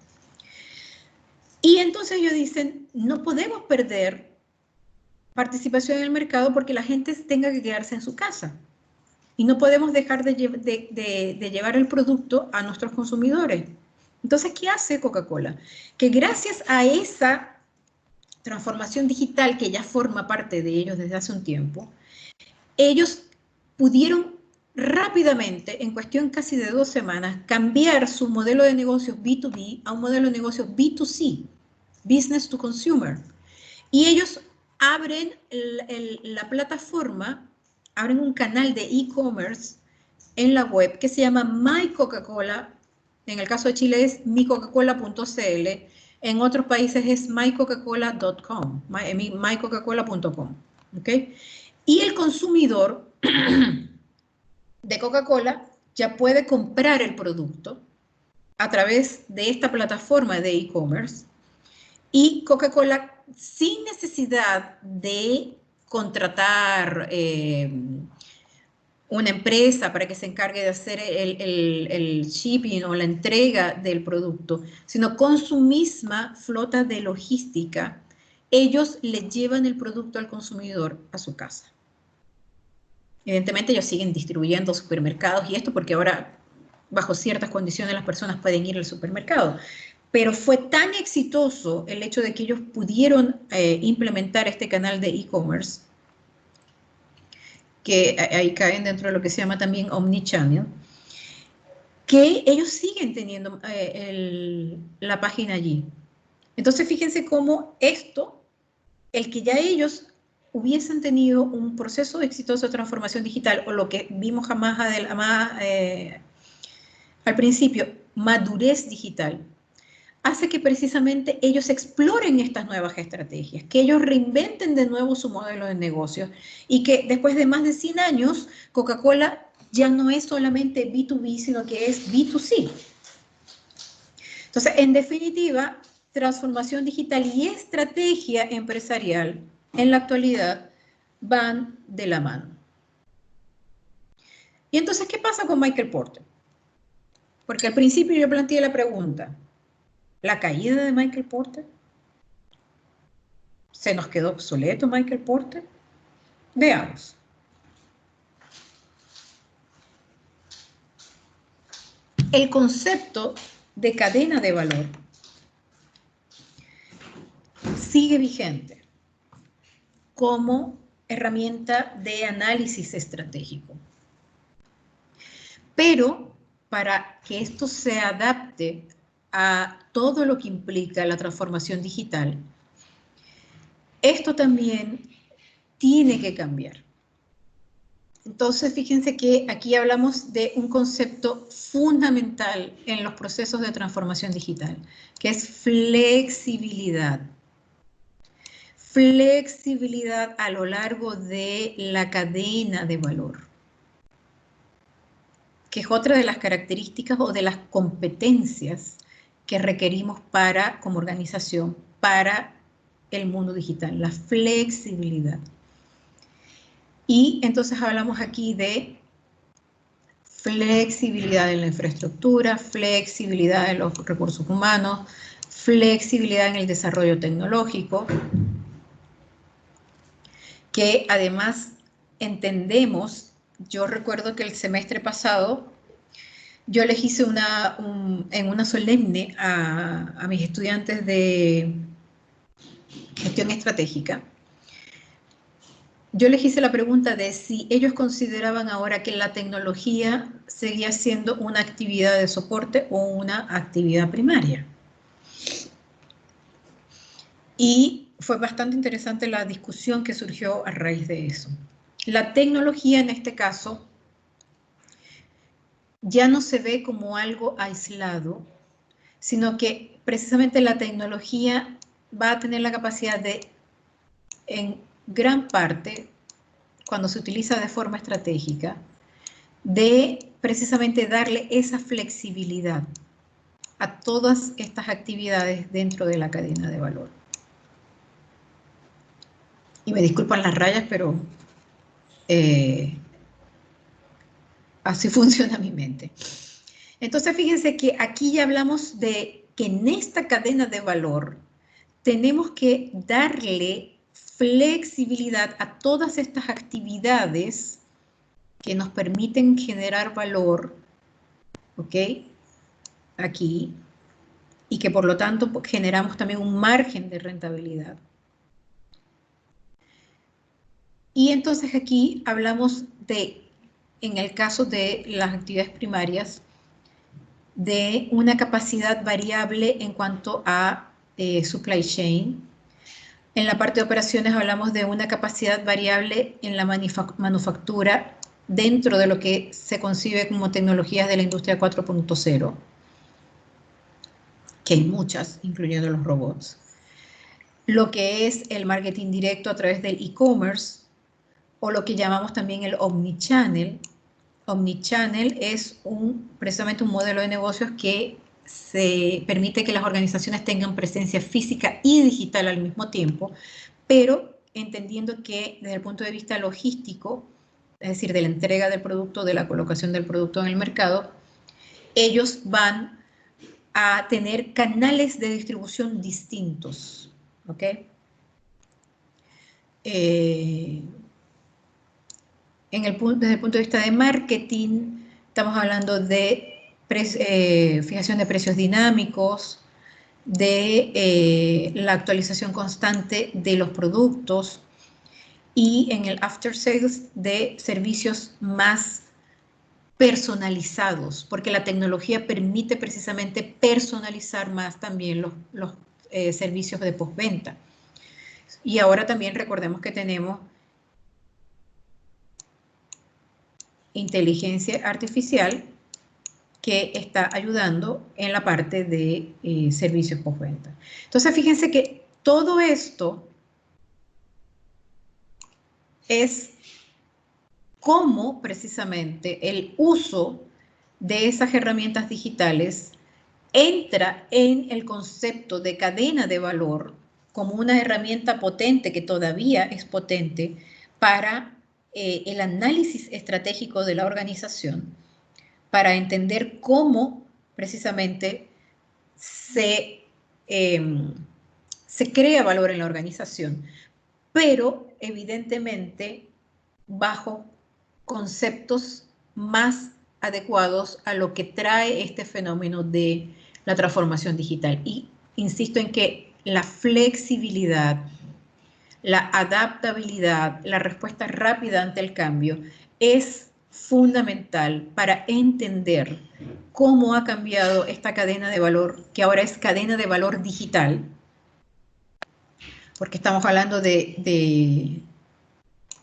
Y entonces ellos dicen, no podemos perder participación en el mercado porque la gente tenga que quedarse en su casa. Y no podemos dejar de llevar el producto a nuestros consumidores. Entonces, ¿qué hace Coca-Cola? Que gracias a esa transformación digital que ya forma parte de ellos desde hace un tiempo, ellos pudieron rápidamente, en cuestión casi de 2 semanas, cambiar su modelo de negocios B2B a un modelo de negocios B2C, Business to Consumer. Y ellos abren la plataforma, abren un canal de e-commerce en la web que se llama My Coca-Cola. En el caso de Chile es micoca-cola.cl. En otros países es mycoca-cola.com, mycoca-cola.com. ¿Okay? Y el consumidor de Coca-Cola ya puede comprar el producto a través de esta plataforma de e-commerce y Coca-Cola, sin necesidad de contratar una empresa para que se encargue de hacer el shipping o la entrega del producto, sino con su misma flota de logística, ellos le llevan el producto al consumidor a su casa. Evidentemente ellos siguen distribuyendo supermercados y esto porque ahora bajo ciertas condiciones las personas pueden ir al supermercado. Pero fue tan exitoso el hecho de que ellos pudieron implementar este canal de e-commerce, que ahí caen dentro de lo que se llama también omnichannel, que ellos siguen teniendo la página allí. Entonces fíjense cómo esto, el que ya ellos hubiesen tenido un proceso exitoso de transformación digital, o lo que vimos al principio, madurez digital, hace que precisamente ellos exploren estas nuevas estrategias, que ellos reinventen de nuevo su modelo de negocio y que después de más de 100 años, Coca-Cola ya no es solamente B2B, sino que es B2C. Entonces, en definitiva, transformación digital y estrategia empresarial en la actualidad van de la mano. Y entonces, ¿qué pasa con Michael Porter? Porque al principio yo planteé la pregunta, ¿la caída de Michael Porter? ¿Se nos quedó obsoleto Michael Porter? Veamos. El concepto de cadena de valor sigue vigente como herramienta de análisis estratégico. Pero para que esto se adapte a todo lo que implica la transformación digital, esto también tiene que cambiar. Entonces, fíjense que aquí hablamos de un concepto fundamental en los procesos de transformación digital, que es flexibilidad. Flexibilidad a lo largo de la cadena de valor, que es otra de las características o de las competencias que requerimos como organización para el mundo digital, la flexibilidad. Y entonces hablamos aquí de flexibilidad en la infraestructura, flexibilidad en los recursos humanos, flexibilidad en el desarrollo tecnológico, que además entendemos, yo recuerdo que el semestre pasado yo les hice en una solemne a mis estudiantes de gestión estratégica. Yo les hice la pregunta de si ellos consideraban ahora que la tecnología seguía siendo una actividad de soporte o una actividad primaria. Y fue bastante interesante la discusión que surgió a raíz de eso. La tecnología en este caso ya no se ve como algo aislado, sino que precisamente la tecnología va a tener la capacidad de, en gran parte, cuando se utiliza de forma estratégica, de precisamente darle esa flexibilidad a todas estas actividades dentro de la cadena de valor. Y me disculpan las rayas, pero así funciona mi mente. Entonces, fíjense que aquí ya hablamos de que en esta cadena de valor tenemos que darle flexibilidad a todas estas actividades que nos permiten generar valor, ¿ok? Aquí, y que por lo tanto generamos también un margen de rentabilidad. Y entonces aquí hablamos de, en el caso de las actividades primarias, de una capacidad variable en cuanto a supply chain. En la parte de operaciones hablamos de una capacidad variable en la manufactura dentro de lo que se concibe como tecnologías de la industria 4.0, que hay muchas, incluyendo los robots. Lo que es el marketing directo a través del e-commerce, o lo que llamamos también el omnichannel. Omnichannel es precisamente un modelo de negocios que se permite que las organizaciones tengan presencia física y digital al mismo tiempo, pero entendiendo que desde el punto de vista logístico, es decir, de la entrega del producto, de la colocación del producto en el mercado, ellos van a tener canales de distribución distintos, ¿ok? Desde el punto de vista de marketing, estamos hablando de fijación de precios dinámicos, de la actualización constante de los productos y en el after sales de servicios más personalizados, porque la tecnología permite precisamente personalizar más también los servicios de postventa. Y ahora también recordemos que tenemos inteligencia artificial que está ayudando en la parte de servicios postventa. Entonces, fíjense que todo esto es cómo precisamente el uso de esas herramientas digitales entra en el concepto de cadena de valor como una herramienta potente, que todavía es potente, para el análisis estratégico de la organización, para entender cómo precisamente se crea valor en la organización, pero evidentemente bajo conceptos más adecuados a lo que trae este fenómeno de la transformación digital. Y insisto en que la flexibilidad, la adaptabilidad, la respuesta rápida ante el cambio es fundamental para entender cómo ha cambiado esta cadena de valor, que ahora es cadena de valor digital, porque estamos hablando de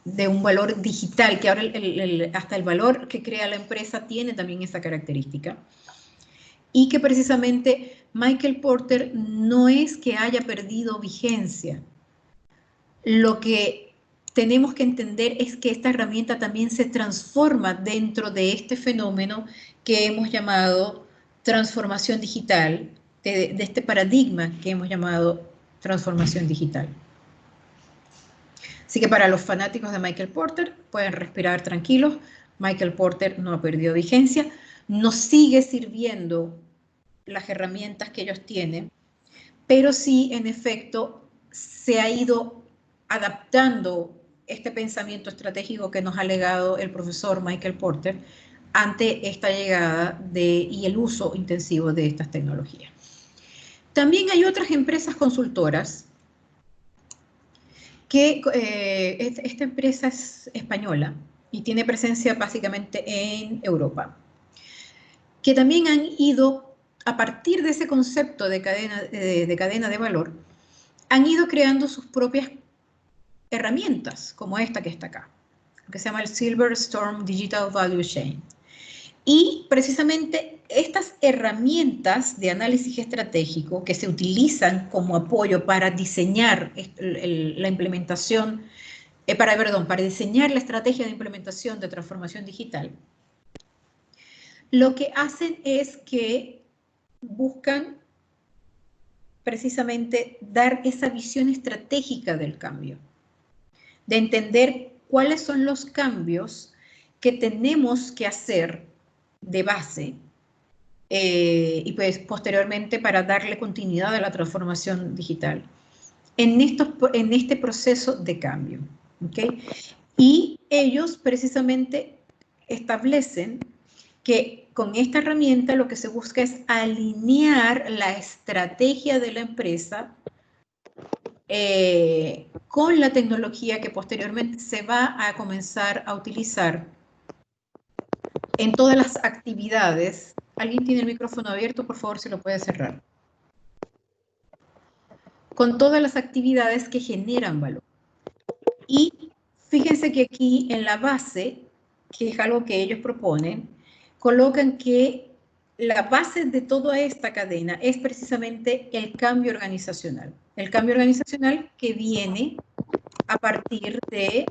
un valor digital, que ahora hasta el valor que crea la empresa tiene también esa característica. Y que precisamente Michael Porter no es que haya perdido vigencia. Lo que tenemos que entender es que esta herramienta también se transforma dentro de este fenómeno que hemos llamado transformación digital, de este paradigma que hemos llamado transformación digital. Así que para los fanáticos de Michael Porter, pueden respirar tranquilos. Michael Porter no ha perdido vigencia, nos sigue sirviendo las herramientas que ellos tienen, pero sí, en efecto, se ha ido adaptando este pensamiento estratégico que nos ha legado el profesor Michael Porter ante esta llegada y el uso intensivo de estas tecnologías. También hay otras empresas consultoras que esta empresa es española y tiene presencia básicamente en Europa, que también han ido, a partir de ese concepto de cadena de valor, han ido creando sus propias herramientas, como esta que está acá, que se llama el Silver Storm Digital Value Chain. Y precisamente estas herramientas de análisis estratégico que se utilizan como apoyo para diseñar la implementación, para diseñar la estrategia de implementación de transformación digital, lo que hacen es que buscan precisamente dar esa visión estratégica del cambio, de entender cuáles son los cambios que tenemos que hacer de base y pues posteriormente para darle continuidad a la transformación digital en este proceso de cambio. ¿Okay? Y ellos precisamente establecen que con esta herramienta lo que se busca es alinear la estrategia de la empresa con la tecnología que posteriormente se va a comenzar a utilizar en todas las actividades. ¿Alguien tiene el micrófono abierto? Por favor, si lo puede cerrar. Con todas las actividades que generan valor. Y fíjense que aquí en la base, que es algo que ellos proponen, colocan que la base de toda esta cadena es precisamente el cambio organizacional. El cambio organizacional que viene a partir de...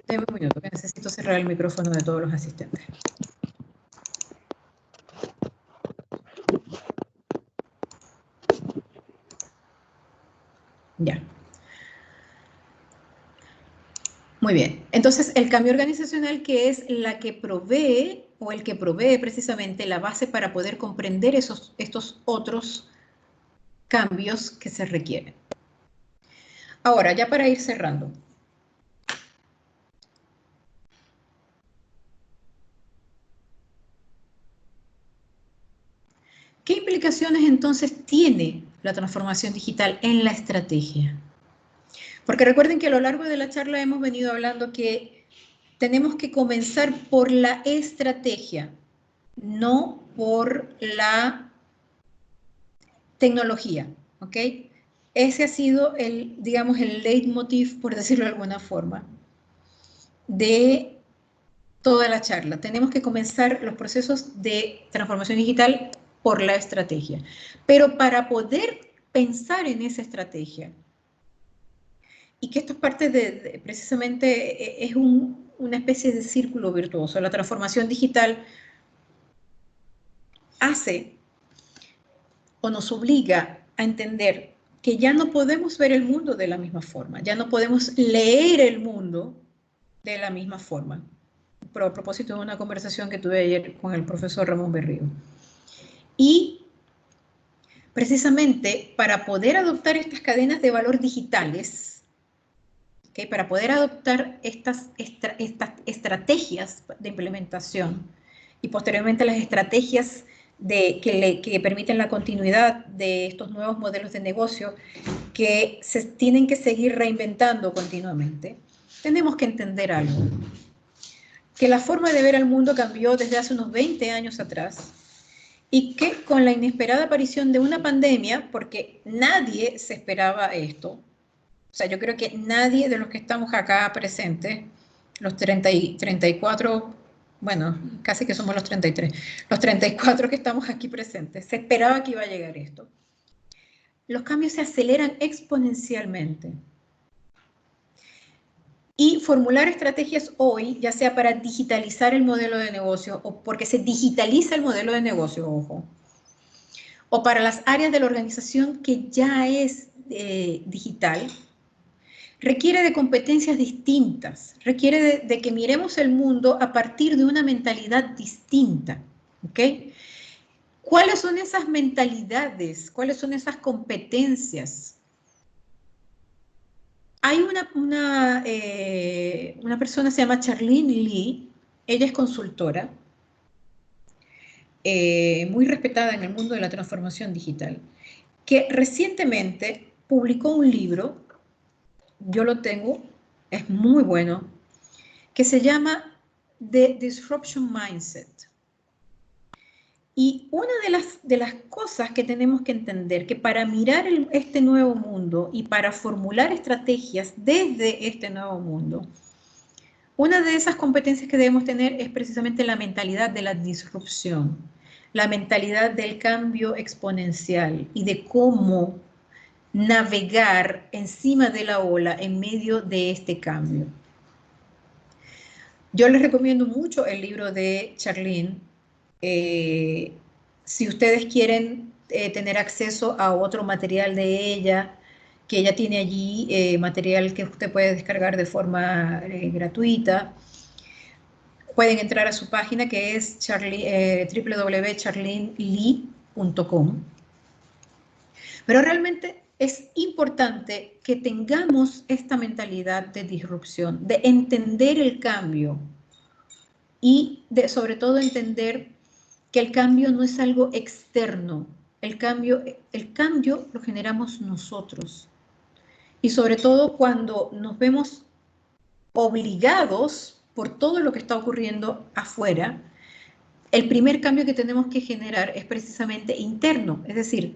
Deme un minuto, que necesito cerrar el micrófono de todos los asistentes. Ya. Muy bien. Entonces, el cambio organizacional que es la que provee o el que provee precisamente la base para poder comprender estos otros cambios que se requieren. Ahora, ya para ir cerrando. ¿Qué implicaciones entonces tiene la transformación digital en la estrategia? Porque recuerden que a lo largo de la charla hemos venido hablando que tenemos que comenzar por la estrategia, no por la tecnología, ¿ok? Ese ha sido digamos, el leitmotiv, por decirlo de alguna forma, de toda la charla. Tenemos que comenzar los procesos de transformación digital por la estrategia. Pero para poder pensar en esa estrategia, y que esto es parte precisamente, es una especie de círculo virtuoso. La transformación digital hace o nos obliga a entender que ya no podemos ver el mundo de la misma forma, ya no podemos leer el mundo de la misma forma. Pero a propósito de una conversación que tuve ayer con el profesor Ramón Berrío. Y precisamente para poder adoptar estas cadenas de valor digitales, ¿okay? Para poder adoptar estas estrategias de implementación y posteriormente las estrategias que permiten la continuidad de estos nuevos modelos de negocio que se tienen que seguir reinventando continuamente, tenemos que entender algo. Que la forma de ver al mundo cambió desde hace unos 20 años atrás y que con la inesperada aparición de una pandemia, porque nadie se esperaba esto, o sea, yo creo que nadie de los que estamos acá presentes, los 34, bueno, casi que somos los 33, los 34 que estamos aquí presentes, se esperaba que iba a llegar esto. Los cambios se aceleran exponencialmente. Y formular estrategias hoy, ya sea para digitalizar el modelo de negocio o porque se digitaliza el modelo de negocio, ojo, o para las áreas de la organización que ya es digital, requiere de competencias distintas, requiere de que miremos el mundo a partir de una mentalidad distinta, ¿ok? ¿Cuáles son esas mentalidades? ¿Cuáles son esas competencias Hay una persona, se llama Charlene Lee, ella es consultora, muy respetada en el mundo de la transformación digital, que recientemente publicó un libro, yo lo tengo, es muy bueno, que se llama The Disruption Mindset. Y una de las cosas que tenemos que entender, que para mirar este nuevo mundo y para formular estrategias desde este nuevo mundo, una de esas competencias que debemos tener es precisamente la mentalidad de la disrupción, la mentalidad del cambio exponencial y de cómo navegar encima de la ola en medio de este cambio. Yo les recomiendo mucho el libro de Charlene. Si ustedes quieren tener acceso a otro material de ella, que ella tiene allí, material que usted puede descargar de forma gratuita, pueden entrar a su página que es www.charlenelee.com. Pero realmente es importante que tengamos esta mentalidad de disrupción, de entender el cambio y de sobre todo entender que el cambio no es algo externo, el cambio lo generamos nosotros. Y sobre todo cuando nos vemos obligados por todo lo que está ocurriendo afuera, el primer cambio que tenemos que generar es precisamente interno, es decir,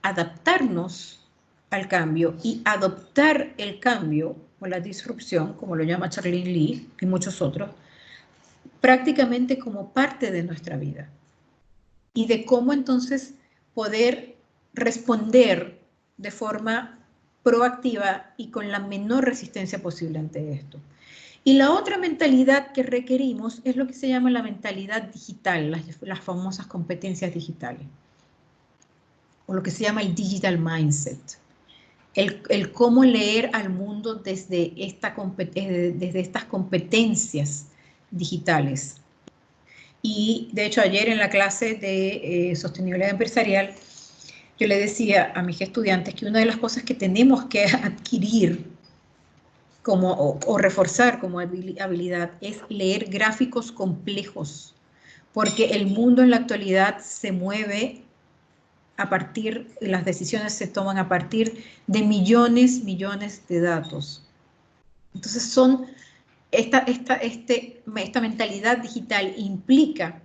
adaptarnos al cambio y adoptar el cambio o la disrupción, como lo llama Charlene Lee y muchos otros, prácticamente como parte de nuestra vida. Y de cómo entonces poder responder de forma proactiva y con la menor resistencia posible ante esto. Y la otra mentalidad que requerimos es lo que se llama la mentalidad digital, las famosas competencias digitales, o lo que se llama el digital mindset. El cómo leer al mundo desde estas competencias digitales. Y de hecho ayer en la clase de sostenibilidad empresarial, yo le decía a mis estudiantes que una de las cosas que tenemos que adquirir o reforzar como habilidad es leer gráficos complejos, porque el mundo en la actualidad se mueve las decisiones se toman a partir de millones de datos. Entonces esta mentalidad digital implica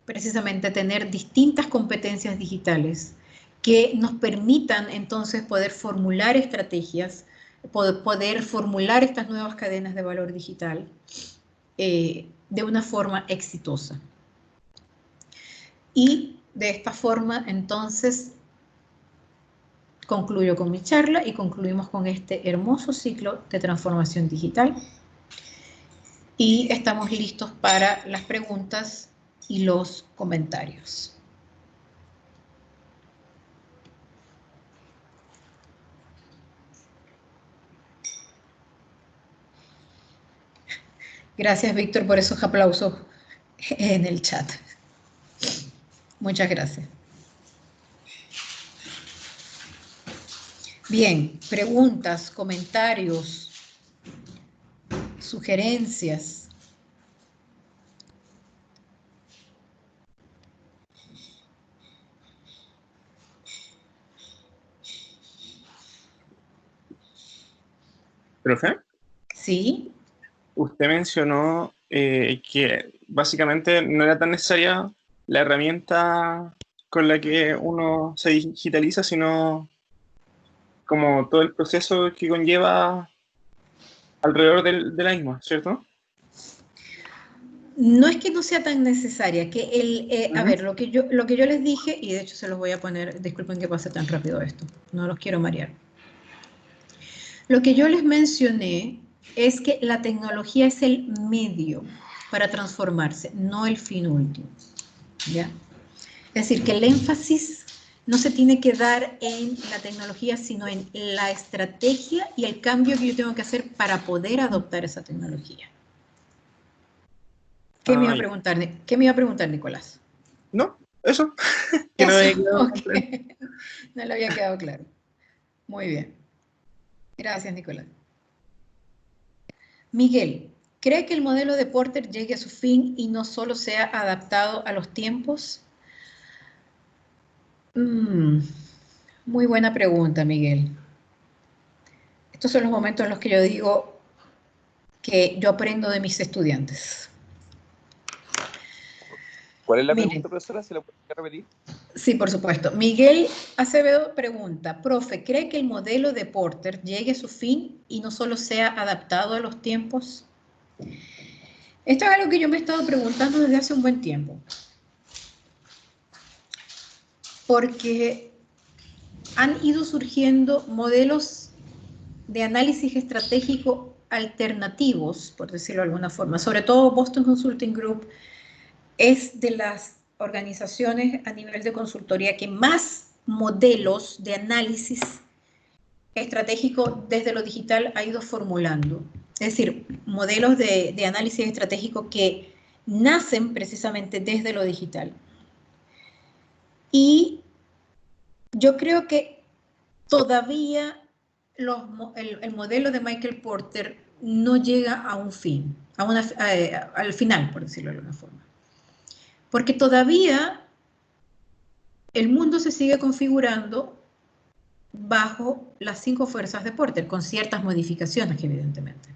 precisamente tener distintas competencias digitales que nos permitan entonces poder formular estrategias, poder formular estas nuevas cadenas de valor digital de una forma exitosa. Y de esta forma entonces concluyo con mi charla y concluimos con este hermoso ciclo de transformación digital. Y estamos listos para las preguntas y los comentarios. Gracias, Víctor, por esos aplausos en el chat. Muchas gracias. Bien, preguntas, comentarios, sugerencias. Profe, ¿Sí? usted mencionó que básicamente no era tan necesaria la herramienta con la que uno se digitaliza, sino como todo el proceso que conlleva alrededor de la misma, ¿cierto? No es que no sea tan necesaria, que a ver, lo que yo les dije, y de hecho se los voy a poner, disculpen que pase tan rápido esto, no los quiero marear. Lo que yo les mencioné es que la tecnología es el medio para transformarse, no el fin último, ¿ya? Es decir, que el énfasis no se tiene que dar en la tecnología, sino en la estrategia y el cambio que yo tengo que hacer para poder adoptar esa tecnología. ¿Qué me iba a preguntar, Nicolás? No, eso. Que no Eso, había quedado ok. No le había quedado claro. Muy bien. Gracias, Nicolás. Miguel, ¿cree que el modelo de Porter llegue a su fin y no solo sea adaptado a los tiempos? Muy buena pregunta, Miguel. Estos son los momentos en los que yo digo que yo aprendo de mis estudiantes. ¿Cuál es la Miren, pregunta, profesora? ¿Se la puede repetir? Sí, por supuesto. Miguel Acevedo pregunta, profe, ¿cree que el modelo de Porter llegue a su fin y no solo sea adaptado a los tiempos? Esto es algo que yo me he estado preguntando desde hace un buen tiempo. Porque han ido surgiendo modelos de análisis estratégico alternativos, por decirlo de alguna forma. Sobre todo Boston Consulting Group es de las organizaciones a nivel de consultoría que más modelos de análisis estratégico desde lo digital ha ido formulando. Es decir, modelos de análisis estratégico que nacen precisamente desde lo digital. Y yo creo que todavía el modelo de Michael Porter no llega a un fin, al final, por decirlo de alguna forma. Porque todavía el mundo se sigue configurando bajo las 5 fuerzas de Porter, con ciertas modificaciones, evidentemente.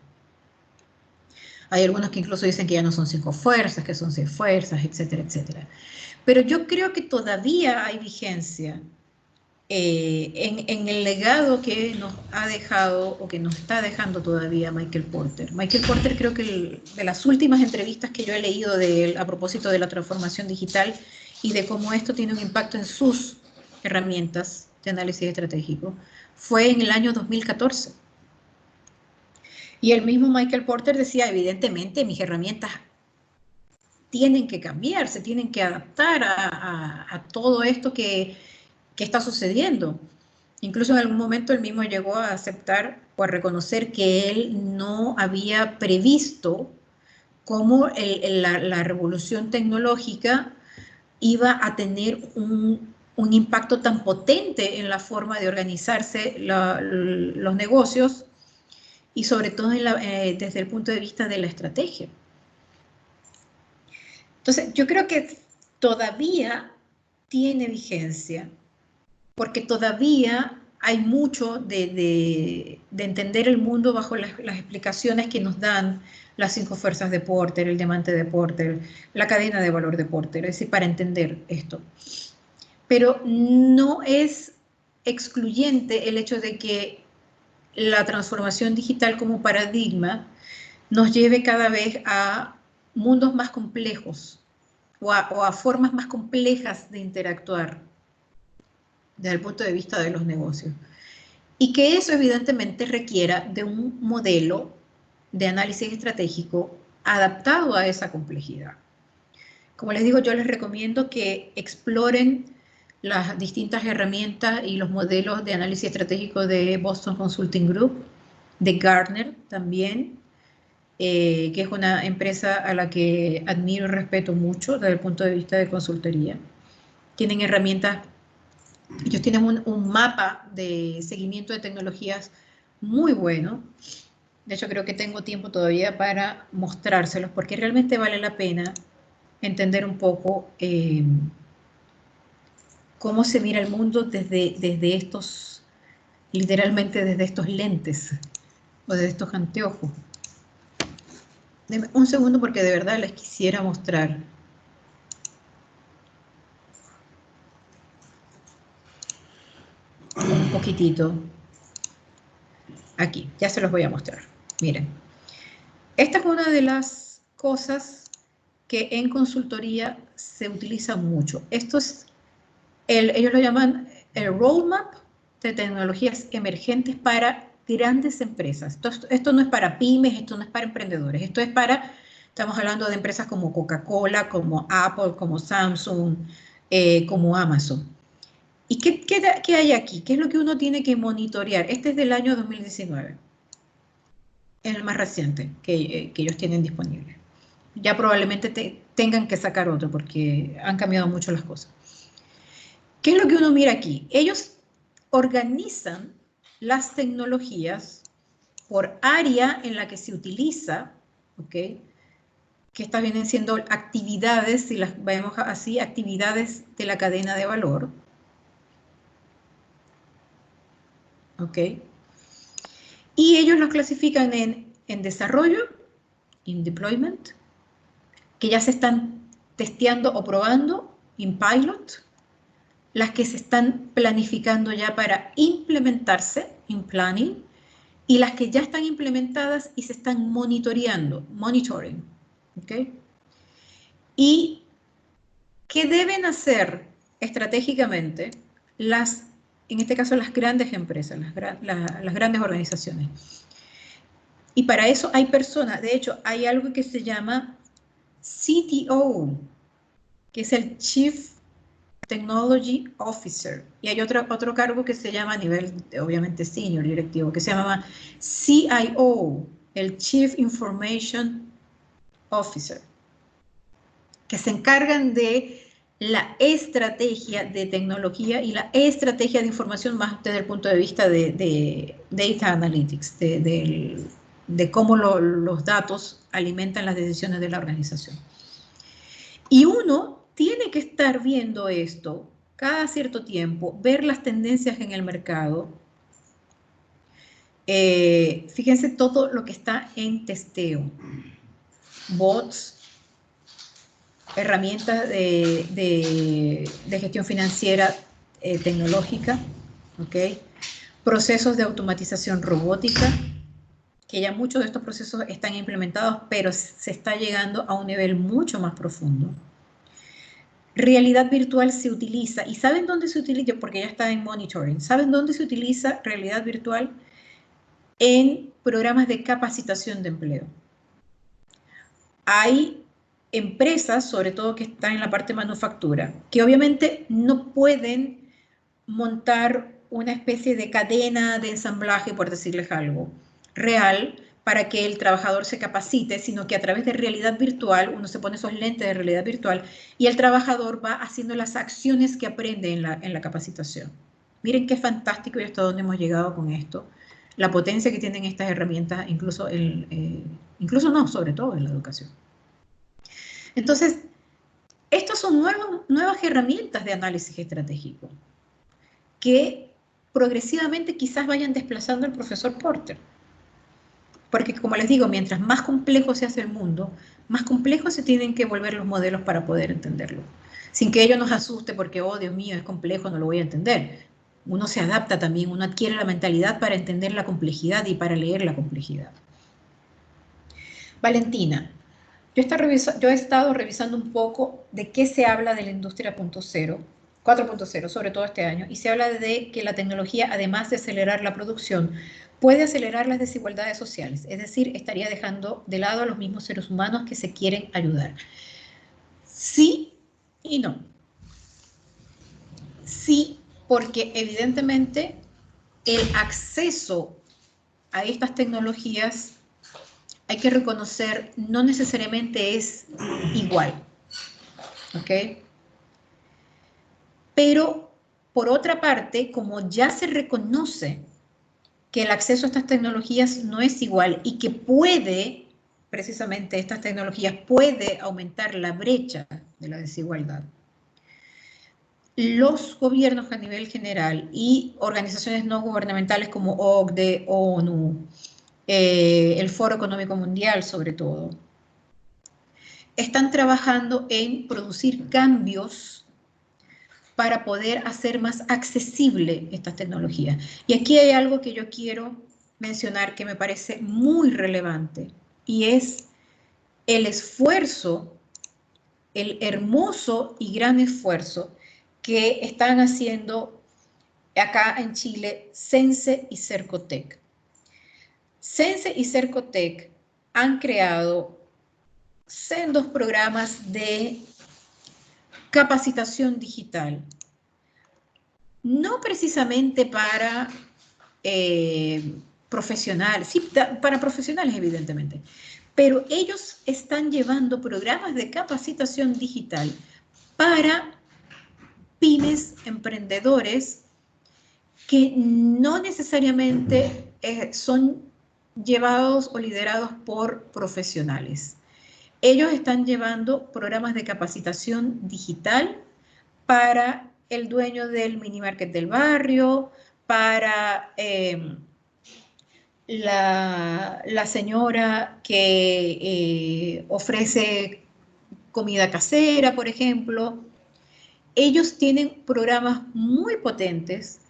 Hay algunos que incluso dicen que ya no son 5 fuerzas, que son 6 fuerzas, etcétera, etcétera. Pero yo creo que todavía hay vigencia en el legado que nos ha dejado o que nos está dejando todavía Michael Porter. Michael Porter, creo que de las últimas entrevistas que yo he leído de él a propósito de la transformación digital y de cómo esto tiene un impacto en sus herramientas de análisis estratégico, fue en el año 2014. Y el mismo Michael Porter decía, evidentemente, mis herramientas tienen que cambiar, se tienen que adaptar a todo esto que está sucediendo. Incluso en algún momento él mismo llegó a aceptar o a reconocer que él no había previsto cómo la revolución tecnológica iba a tener un impacto tan potente en la forma de organizarse los negocios y sobre todo desde el punto de vista de la estrategia. Entonces, yo creo que todavía tiene vigencia, porque todavía hay mucho de entender el mundo bajo las explicaciones que nos dan las 5 fuerzas de Porter, el diamante de Porter, la cadena de valor de Porter, es decir, para entender esto. Pero no es excluyente el hecho de que la transformación digital como paradigma nos lleve cada vez a mundos más complejos o a formas más complejas de interactuar desde el punto de vista de los negocios. Y que eso evidentemente requiera de un modelo de análisis estratégico adaptado a esa complejidad. Como les digo, yo les recomiendo que exploren las distintas herramientas y los modelos de análisis estratégico de Boston Consulting Group, de Gartner también, que es una empresa a la que admiro y respeto mucho desde el punto de vista de consultoría. Tienen herramientas, ellos tienen un mapa de seguimiento de tecnologías muy bueno. De hecho, creo que tengo tiempo todavía para mostrárselos, porque realmente vale la pena entender un poco cómo se mira el mundo desde estos, literalmente desde estos lentes o desde estos anteojos. Denme un segundo porque de verdad les quisiera mostrar. Un poquitito. Aquí, ya se los voy a mostrar. Miren. Esta es una de las cosas que en consultoría se utiliza mucho. Esto es, ellos lo llaman el roadmap de tecnologías emergentes para grandes empresas. Esto no es para pymes, esto no es para emprendedores, esto es para, estamos hablando de empresas como Coca-Cola, como Apple, como Samsung, como Amazon. ¿Y qué hay aquí? ¿Qué es lo que uno tiene que monitorear? Este es del año 2019, es el más reciente que ellos tienen disponible. Ya probablemente tengan que sacar otro porque han cambiado mucho las cosas. ¿Qué es lo que uno mira aquí? Ellos organizan las tecnologías por área en la que se utiliza, ¿ok? Que estas vienen siendo actividades, si las vemos así, actividades de la cadena de valor, ¿ok? Y ellos los clasifican en desarrollo, en deployment, que ya se están testeando o probando, en pilot, las que se están planificando ya para implementarse, en planning, y las que ya están implementadas y se están monitoring, ¿ok? ¿Y qué deben hacer estratégicamente en este caso las grandes empresas, las grandes organizaciones? Y para eso hay personas, de hecho, hay algo que se llama CTO, que es el Chief Technology Officer, y hay otro cargo que se llama a nivel, obviamente, senior directivo, que se llama CIO, el Chief Information Officer, que se encargan de la estrategia de tecnología y la estrategia de información más desde el punto de vista de data analytics, de cómo los datos alimentan las decisiones de la organización. Y uno tiene que estar viendo esto cada cierto tiempo, ver las tendencias en el mercado. Fíjense todo lo que está en testeo. Bots, herramientas de gestión financiera tecnológica, ¿ok? Procesos de automatización robótica, que ya muchos de estos procesos están implementados, pero se está llegando a un nivel mucho más profundo. Realidad virtual se utiliza, ¿y saben dónde se utiliza? Porque ya está en monitoring. ¿Saben dónde se utiliza realidad virtual? En programas de capacitación de empleo. Hay empresas, sobre todo que están en la parte de manufactura, que obviamente no pueden montar una especie de cadena de ensamblaje, por decirles algo, real, para que el trabajador se capacite, sino que a través de realidad virtual, uno se pone esos lentes de realidad virtual y el trabajador va haciendo las acciones que aprende en la capacitación. Miren qué fantástico y hasta dónde hemos llegado con esto. La potencia que tienen estas herramientas, incluso no, sobre todo en la educación. Entonces, estas son nuevas herramientas de análisis estratégico que progresivamente quizás vayan desplazando al profesor Porter. Porque, como les digo, mientras más complejo se hace el mundo, más complejos se tienen que volver los modelos para poder entenderlo. Sin que ello nos asuste porque, oh, Dios mío, es complejo, no lo voy a entender. Uno se adapta también, uno adquiere la mentalidad para entender la complejidad y para leer la complejidad. Valentina, yo he estado revisando un poco de qué se habla de la industria 4.0, sobre todo este año, y se habla de que la tecnología, además de acelerar la producción, puede acelerar las desigualdades sociales, es decir, estaría dejando de lado a los mismos seres humanos que se quieren ayudar. Sí y no. Sí, porque evidentemente el acceso a estas tecnologías, hay que reconocer, no necesariamente es igual. ¿Ok? Pero, por otra parte, como ya se reconoce que el acceso a estas tecnologías no es igual y que puede, precisamente estas tecnologías, puede aumentar la brecha de la desigualdad, los gobiernos a nivel general y organizaciones no gubernamentales como OCDE, ONU, el Foro Económico Mundial sobre todo, están trabajando en producir cambios para poder hacer más accesible estas tecnologías. Y aquí hay algo que yo quiero mencionar que me parece muy relevante, y es el esfuerzo, el hermoso y gran esfuerzo que están haciendo acá en Chile Sense y Cercotec. Sense y Cercotec han creado sendos programas de capacitación digital, no precisamente para profesionales, sí, para profesionales evidentemente, pero ellos están llevando programas de capacitación digital para pymes, emprendedores que no necesariamente son llevados o liderados por profesionales. Ellos están llevando programas de capacitación digital para el dueño del mini market del barrio, para la señora que ofrece comida casera, por ejemplo. Ellos tienen programas muy potentes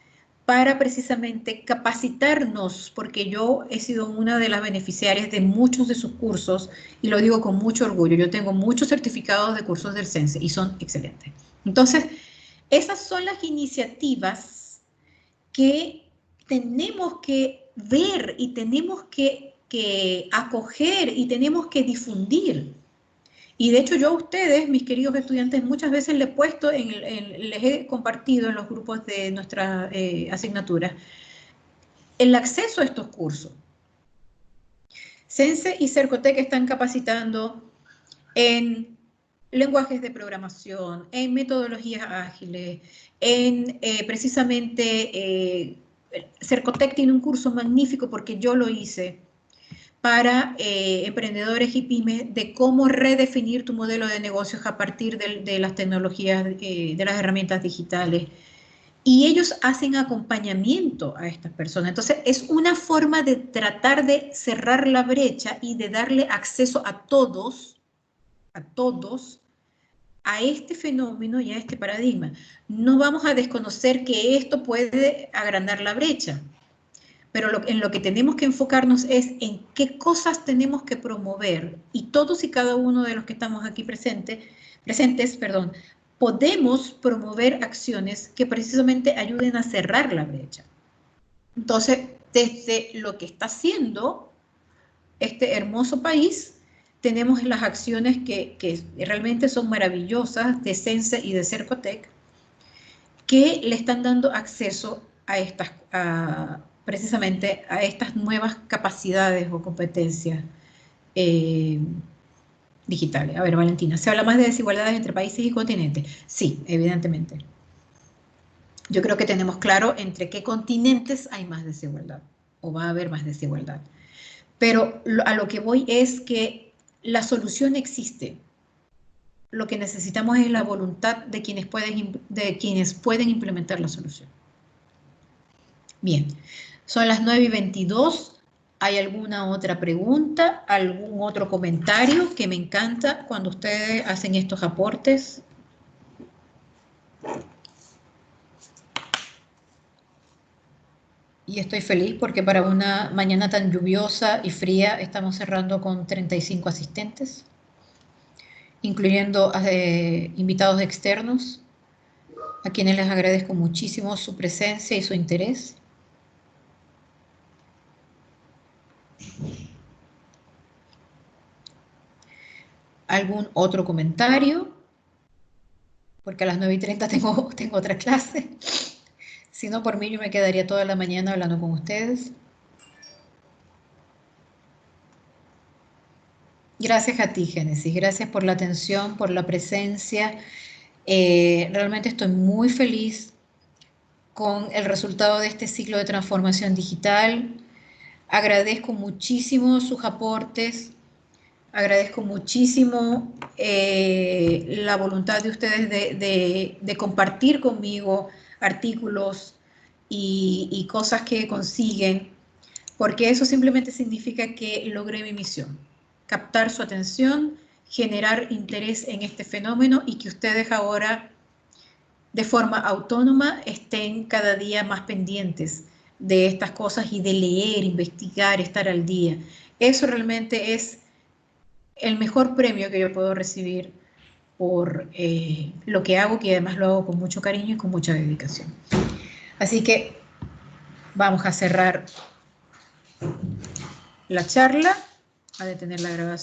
para precisamente capacitarnos, porque yo he sido una de las beneficiarias de muchos de sus cursos, y lo digo con mucho orgullo. Yo tengo muchos certificados de cursos del CENSE y son excelentes. Entonces, esas son las iniciativas que tenemos que ver y tenemos que acoger y tenemos que difundir. Y de hecho yo a ustedes, mis queridos estudiantes, muchas veces les he puesto, les he compartido en los grupos de nuestra asignatura el acceso a estos cursos. CENSE y Cercotec están capacitando en lenguajes de programación, en metodologías ágiles, en precisamente Cercotec tiene un curso magnífico porque yo lo hice para emprendedores y pymes de cómo redefinir tu modelo de negocios a partir de las tecnologías, de las herramientas digitales. Y ellos hacen acompañamiento a estas personas. Entonces, es una forma de tratar de cerrar la brecha y de darle acceso a todos, a este fenómeno y a este paradigma. No vamos a desconocer que esto puede agrandar la brecha, pero en lo que tenemos que enfocarnos es en qué cosas tenemos que promover, y todos y cada uno de los que estamos aquí presentes, podemos promover acciones que precisamente ayuden a cerrar la brecha. Entonces, desde lo que está haciendo este hermoso país, tenemos las acciones que realmente son maravillosas de CENSE y de Cercotec, que le están dando acceso a estas, precisamente a estas nuevas capacidades o competencias digitales. A ver, Valentina, ¿se habla más de desigualdades entre países y continentes? Sí, evidentemente. Yo creo que tenemos claro entre qué continentes hay más desigualdad, o va a haber más desigualdad. Pero a lo que voy es que la solución existe. Lo que necesitamos es la voluntad de quienes pueden implementar la solución. Bien, son las 9:22. ¿Hay alguna otra pregunta? ¿Algún otro comentario? Que me encanta cuando ustedes hacen estos aportes. Y estoy feliz porque para una mañana tan lluviosa y fría estamos cerrando con 35 asistentes, incluyendo invitados externos, a quienes les agradezco muchísimo su presencia y su interés. ¿Algún otro comentario? Porque a las 9:30 tengo otra clase. Si no, por mí yo me quedaría toda la mañana hablando con ustedes. Gracias a ti, Génesis. Gracias por la atención, por la presencia. Realmente estoy muy feliz con el resultado de este ciclo de transformación digital. Agradezco muchísimo sus aportes. Agradezco muchísimo la voluntad de ustedes de compartir conmigo artículos y cosas que consiguen, porque eso simplemente significa que logré mi misión: captar su atención, generar interés en este fenómeno, y que ustedes ahora, de forma autónoma, estén cada día más pendientes de estas cosas y de leer, investigar, estar al día. Eso realmente es el mejor premio que yo puedo recibir por lo que hago, que además lo hago con mucho cariño y con mucha dedicación. Así que vamos a cerrar la charla, a detener la grabación.